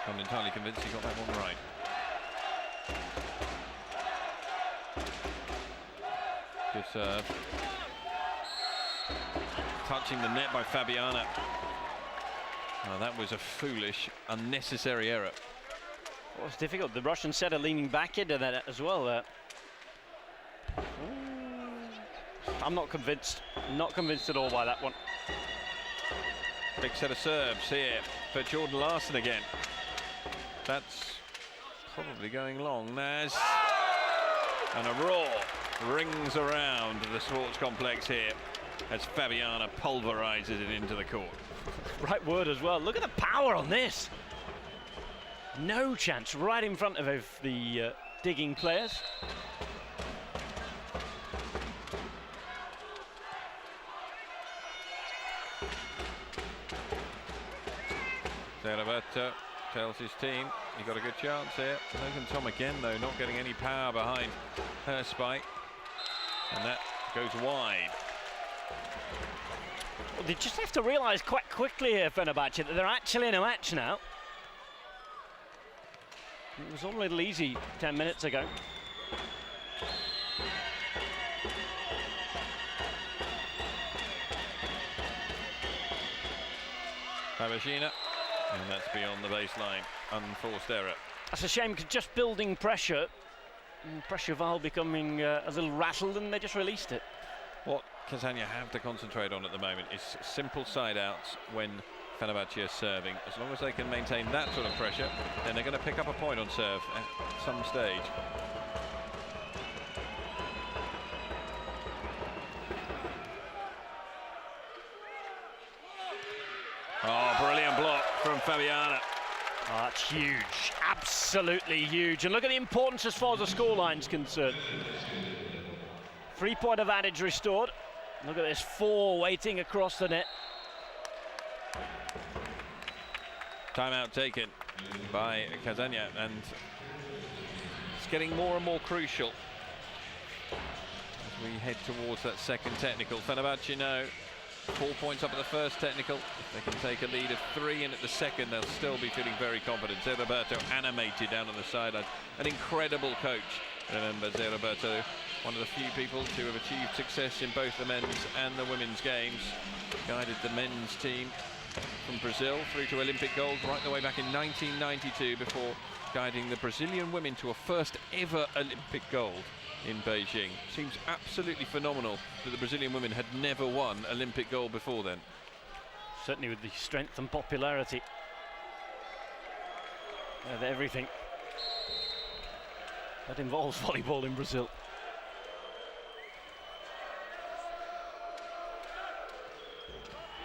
I'm entirely convinced he got that one right. Good serve. Touching the net by Fabiana. Oh, that was a foolish, unnecessary error. Well, it's difficult. The Russian setter leaning back into that as well. I'm not convinced. Not convinced at all by that one. Big set of serves here for Jordan Larson again. That's probably going long. Naz. And a roar rings around the sports complex here as Fabiana pulverizes it into the court. Right word as well. Look at the power on this. No chance, right in front of the digging players. Roberto tells his team, you've got a good chance here. Logan Tom again, though, not getting any power behind her spike. And that goes wide. Well, they just have to realise quite quickly here, Fenerbahce, that they're actually in a match now. It was all a little easy 10 minutes ago. Babashina, and that's beyond the baseline. Unforced error. That's a shame, because just building pressure, pressure valve becoming a little rattled, and they just released it. What Kazania have to concentrate on at the moment is simple side outs when Fenerbahce is serving. As long as they can maintain that sort of pressure, then they're going to pick up a point on serve at some stage. Oh, brilliant block from Fabiana. Oh, that's huge, absolutely huge. And look at the importance as far as the scoreline's concerned. 3-point advantage restored. Look at this, 4 waiting across the net. Timeout taken by Kazania, and it's getting more and more crucial as we head towards that second technical. Fenerbahce know 4 points up at the first technical. If they can take a lead of 3 in at the second, they'll still be feeling very confident. Zé Roberto animated down on the sideline. An incredible coach. Remember, Zé Roberto, one of the few people to have achieved success in both the men's and the women's games. Guided the men's team from Brazil through to Olympic gold right the way back in 1992 before guiding the Brazilian women to a first ever Olympic gold in Beijing. Seems absolutely phenomenal that the Brazilian women had never won Olympic gold before then. Certainly with the strength and popularity of everything that involves volleyball in Brazil.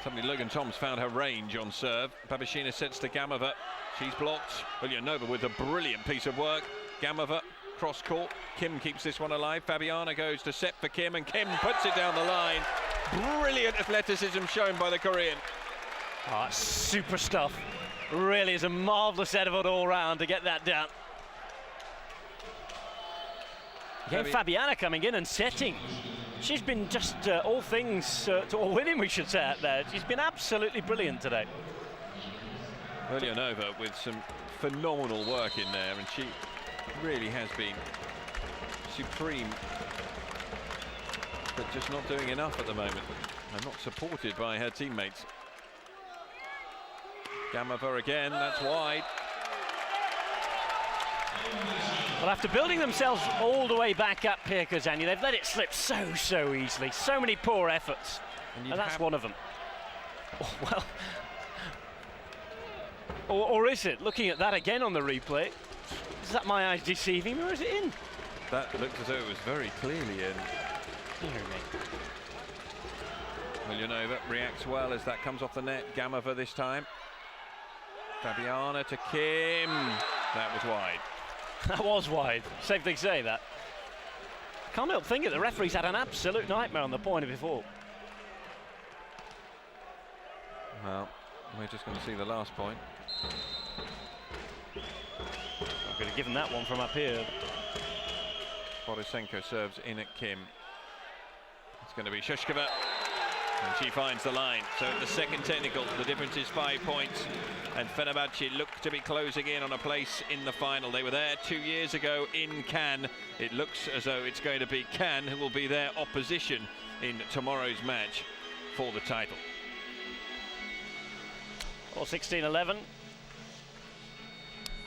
Suddenly Logan Tom's found her range on serve. Babashina sets to Gamova. She's blocked. Ulyanova with a brilliant piece of work. Gamova cross court. Kim keeps this one alive. Fabiana goes to set for Kim, and Kim puts it down the line. Brilliant athleticism shown by the Korean. Oh, super stuff. Really is a marvellous effort all round to get that down. Again, Fabiana coming in and setting. She's been just all things to all winning, we should say, out there. She's been absolutely brilliant today. Ulyanova with some phenomenal work in there, and she really has been supreme, but just not doing enough at the moment, and not supported by her teammates. Gamova again, that's wide. Well, after building themselves all the way back up here, Kazan, they've let it slip so easily. So many poor efforts, and that's one of them. Oh, well, or is it? Looking at that again on the replay, is that my eyes deceiving me, or is it in? That looked as though it was very clearly in. Miljunova reacts well as that comes off the net. Gamova this time. Fabiana to Kim. That was wide. That was wide. Safe to say that. Can't help thinking the referee's had an absolute nightmare on the point before. Well, we're just going to see the last point. I could have given that one from up here. Borisenko serves in at Kim. It's going to be Shushkova, and she finds the line. So the second technical, the difference is 5 points, and Fenerbahce look to be closing in on a place in the final. They were there 2 years ago in Cannes. It looks as though it's going to be Cannes who will be their opposition in tomorrow's match for the title. Or 16-11.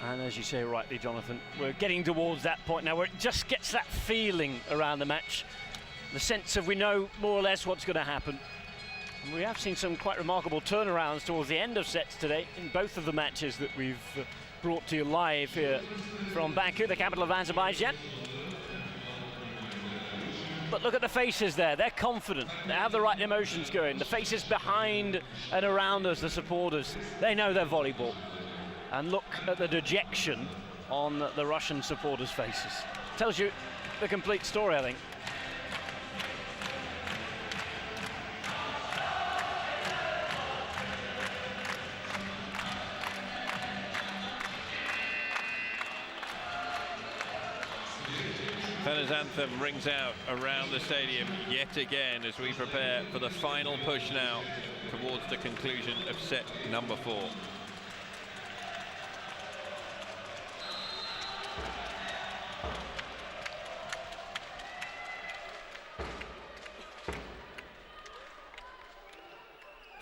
And as you say rightly, Jonathan, we're getting towards that point now where it just gets that feeling around the match, the sense of we know more or less what's going to happen. And we have seen some quite remarkable turnarounds towards the end of sets today in both of the matches that we've brought to you live here from Baku, the capital of Azerbaijan. But look at the faces there, they're confident, they have the right emotions going. The faces behind and around us, the supporters, they know their volleyball. And look at the dejection on the Russian supporters' faces. Tells you the complete story, I think. Fener's anthem rings out around the stadium yet again as we prepare for the final push now towards the conclusion of set number 4.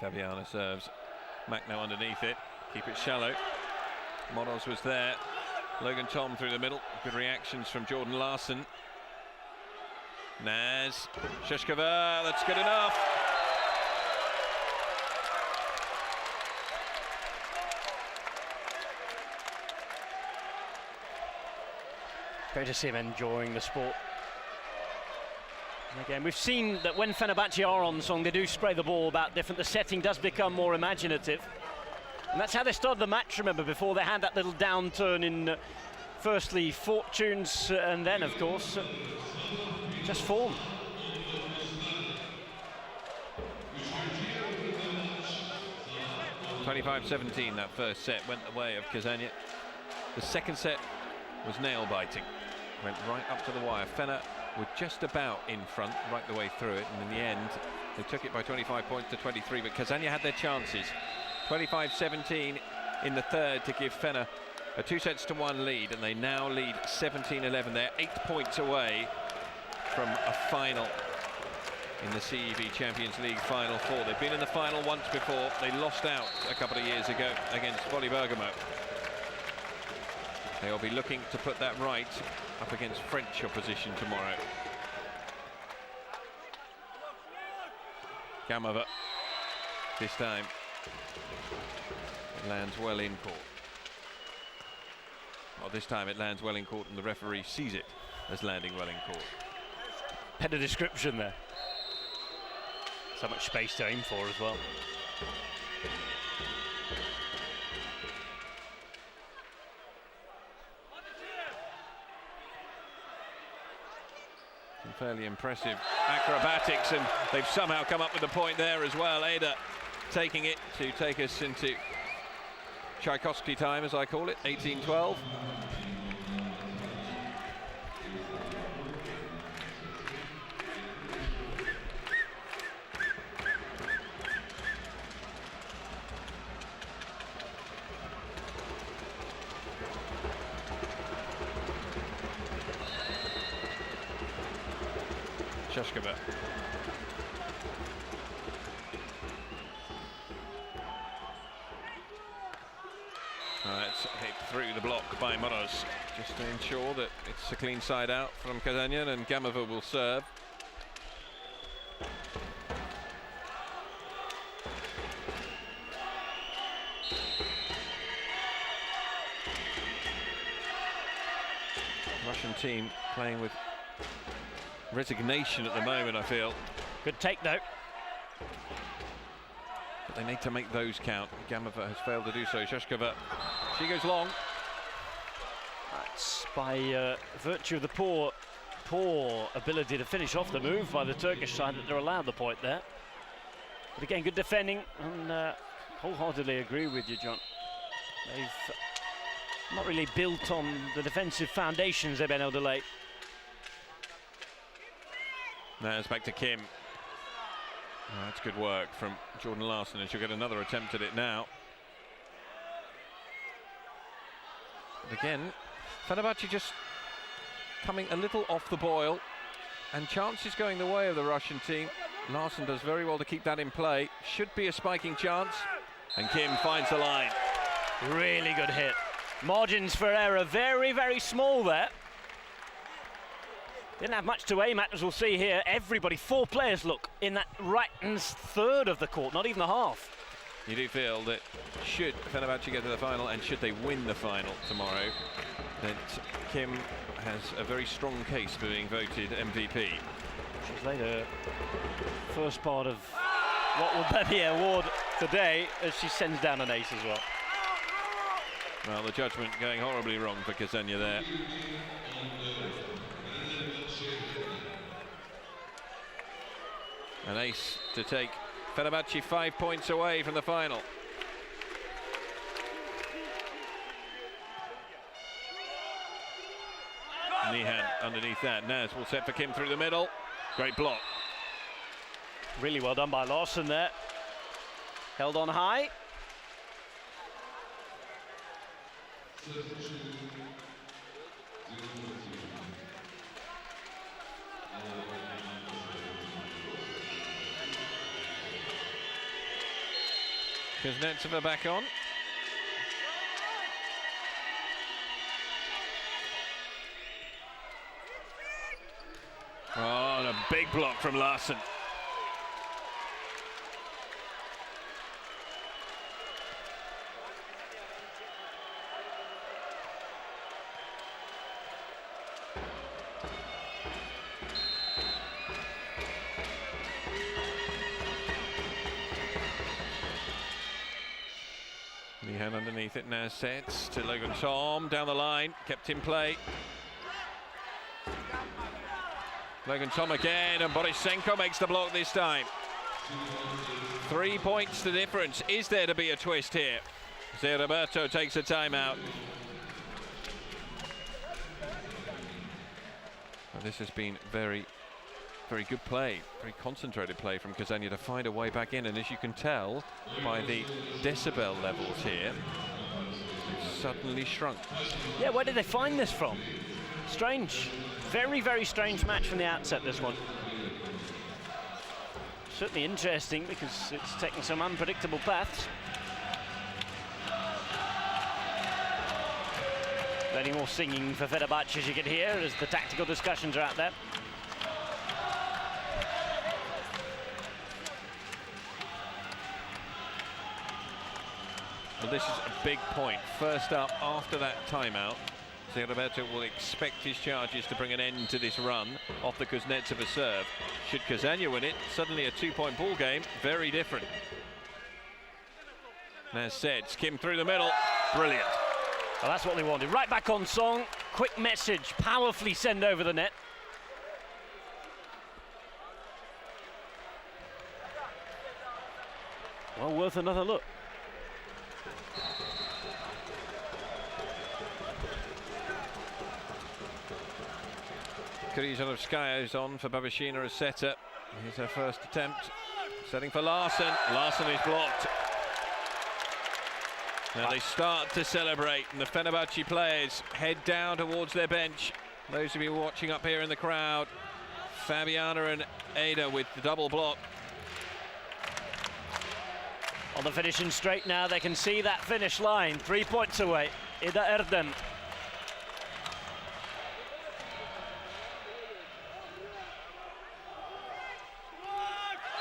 Fabiana serves. Macno underneath it. Keep it shallow. Moros was there. Logan Tom through the middle. Good reactions from Jordan Larson. Naz. Shushkova. That's good enough. Great to see him enjoying the sport. And again, we've seen that when Fenerbahce are on song, they do spray the ball about different. The setting does become more imaginative. And that's how they started the match, remember, before they had that little downturn in, firstly, fortunes, and then, of course, just form. (25-17) that first set went the way of Kazan. The second set was nail-biting. Went right up to the wire. Fener were just about in front right the way through it, and in the end they took it by 25 points to 23, but Kazan had their chances. 25-17 in the third to give Fener a 2-1 lead, and they now lead 17-11. They're 8 points away from a final in the CEV Champions League Final 4. They've been in the final once before. They lost out a couple of years ago against Volley Bergamo. They'll be looking to put that right up against French opposition tomorrow. Gamova this time. It lands well in court. Well, this time it lands well in court and the referee sees it as landing well in court. Better description there. So much space to aim for as well. Some fairly impressive acrobatics, and they've somehow come up with a point there as well. Ada taking it to take us into Tchaikovsky time, as I call it, 18-12. Shushkova. Let's hit through the block by Moroz, just to ensure that it's a clean side out from Kazan, and Gamova will serve. Russian team playing with resignation at the moment, I feel. Good take though. But they need to make those count. Gamova has failed to do so. Shashkova, she goes long. That's by virtue of the poor ability to finish off the move by the Turkish side that they're allowed the point there. But again, good defending, and wholeheartedly agree with you, John. They've not really built on the defensive foundations they've been able to lay. Now it's back to Kim. Oh, that's good work from Jordan Larson, and she'll get another attempt at it now. But again, Fenerbahce just coming a little off the boil, and chances going the way of the Russian team. Larson does very well to keep that in play. Should be a spiking chance, and Kim finds the line. Really good hit. Margins for error very, very small there. Didn't have much to aim at, as we'll see here. Everybody, 4 players, look, in that right-hand third of the court, not even the half. You do feel that should Fenerbahce get to the final, and should they win the final tomorrow, that Kim has a very strong case for being voted MVP. She's laid her first part of what will then be an award today, as she sends down an ace as well. Well, the judgment going horribly wrong for Kazania there. An ace to take Fenerbahce 5 points away from the final. Nihan underneath that. Naz will set for Kim through the middle. Great block. Really well done by Larson there. Held on high. Kuznetsova back on. Oh, and a big block from Larson. Nihan underneath it now, sets to Logan Tom, down the line, kept in play. Logan Tom again, and Borisenko makes the block this time. 3 points the difference. Is there to be a twist here? Zé Roberto takes a timeout. Well, this has been very good play, very concentrated play from Kazania to find a way back in, and as you can tell by the decibel levels here, it's suddenly shrunk. Yeah, where did they find this from? Strange. Very, very strange match from the outset, this one. Certainly interesting because it's taking some unpredictable paths. Plenty more singing for Fenerbahce, as you can hear, as the tactical discussions are out there. Well, this is a big point. First up, after that timeout, Zé Roberto will expect his charges to bring an end to this run off the Kuznetsova serve. Should Kazania win it, suddenly a 2-point ball game, very different. Now sets, Kim through the middle, brilliant. Well, that's what they wanted. Right back on song, quick message, powerfully send over the net. Well, worth another look. Kryzhanovskaya is on for Babashina as setter. Here's her first attempt. Setting for Larson. Larson is blocked. Now they start to celebrate, and the Fenerbahce players head down towards their bench. Those of you watching up here in the crowd, Fabiana and Ada with the double block. On the finishing straight now, they can see that finish line, 3 points away. Ida Erdem.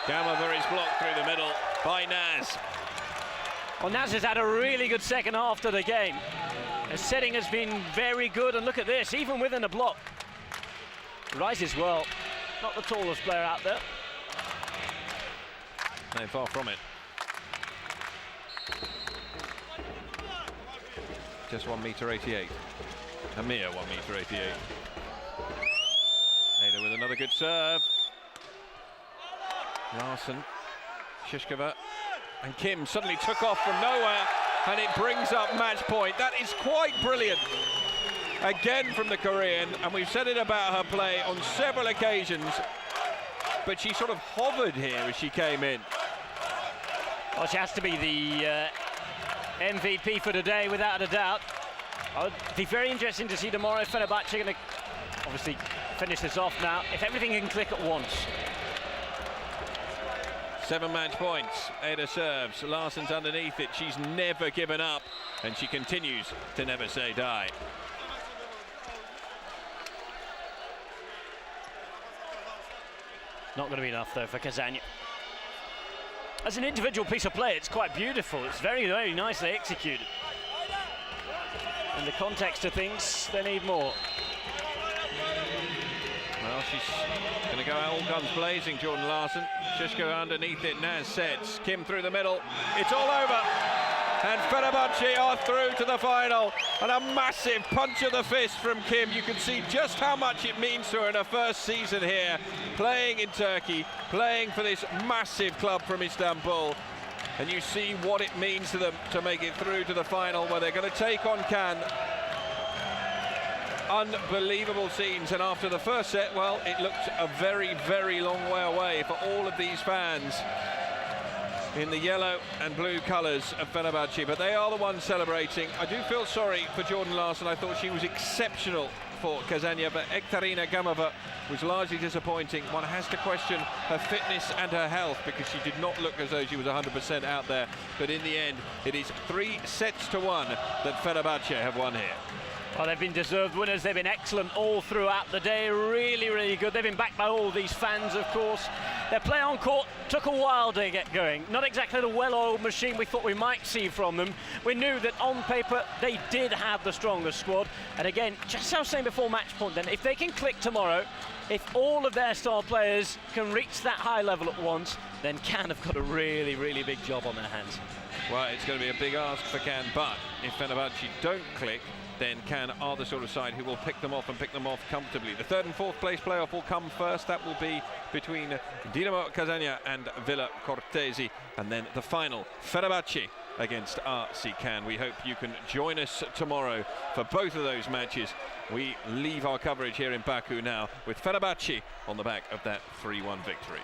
Gamova is blocked through the middle by Naz. Well, Naz has had a really good second half to the game. His setting has been very good, and look at this, even within a block. Rises well. Not the tallest player out there. No, far from it. Just 1m88. A mere 1m88. Ada with another good serve. Larsen, Shishkova, and Kim suddenly took off from nowhere, and it brings up match point. That is quite brilliant. Again from the Korean, and we've said it about her play on several occasions, but she sort of hovered here as she came in. Well, she has to be the MVP for today, without a doubt. It'll be very interesting to see tomorrow if Fenerbahce are going to obviously finish this off now, if everything can click at once. 7 match points. Ada serves. Larsen's underneath it. She's never given up, and she continues to never say die. Not going to be enough, though, for Kazan. As an individual piece of play, it's quite beautiful. It's very, very nicely executed. In the context of things, they need more. Well, she's going to go out all guns blazing, Jordan Larsen. Shishko underneath it, Naz sets. Kim through the middle. It's all over. And Fenerbahce are through to the final. And a massive punch of the fist from Kim. You can see just how much it means to her in her first season here, playing in Turkey, playing for this massive club from Istanbul. And you see what it means to them to make it through to the final, where they're going to take on Cannes. Unbelievable scenes, and after the first set, well, it looked a very, very long way away for all of these fans in the yellow and blue colours of Fenerbahce, but they are the ones celebrating. I do feel sorry for Jordan Larsen. I thought she was exceptional for Kazania, but Ekterina Gamova was largely disappointing. One has to question her fitness and her health, because she did not look as though she was 100% out there. But in the end, it is 3-1 that Fenerbahce have won here. Well, they've been deserved winners. They've been excellent all throughout the day. Really, really good. They've been backed by all these fans, of course. Their play on court took a while to get going. Not exactly the well-oiled machine we thought we might see from them. We knew that on paper they did have the strongest squad. And again, just as I was saying before match point then, if they can click tomorrow, if all of their star players can reach that high level at once, then Cannes have got a really, really big job on their hands. Well, it's going to be a big ask for Cannes, but if Fenerbahce don't click, then Cannes are the sort of side who will pick them off, and pick them off comfortably. The third and fourth place playoff will come first. That will be between Dinamo Kazania and Villa Cortesi, and then the final, Fenerbahce against RC Cannes. We hope you can join us tomorrow for both of those matches. We leave our coverage here in Baku now with Fenerbahce on the back of that 3-1 victory.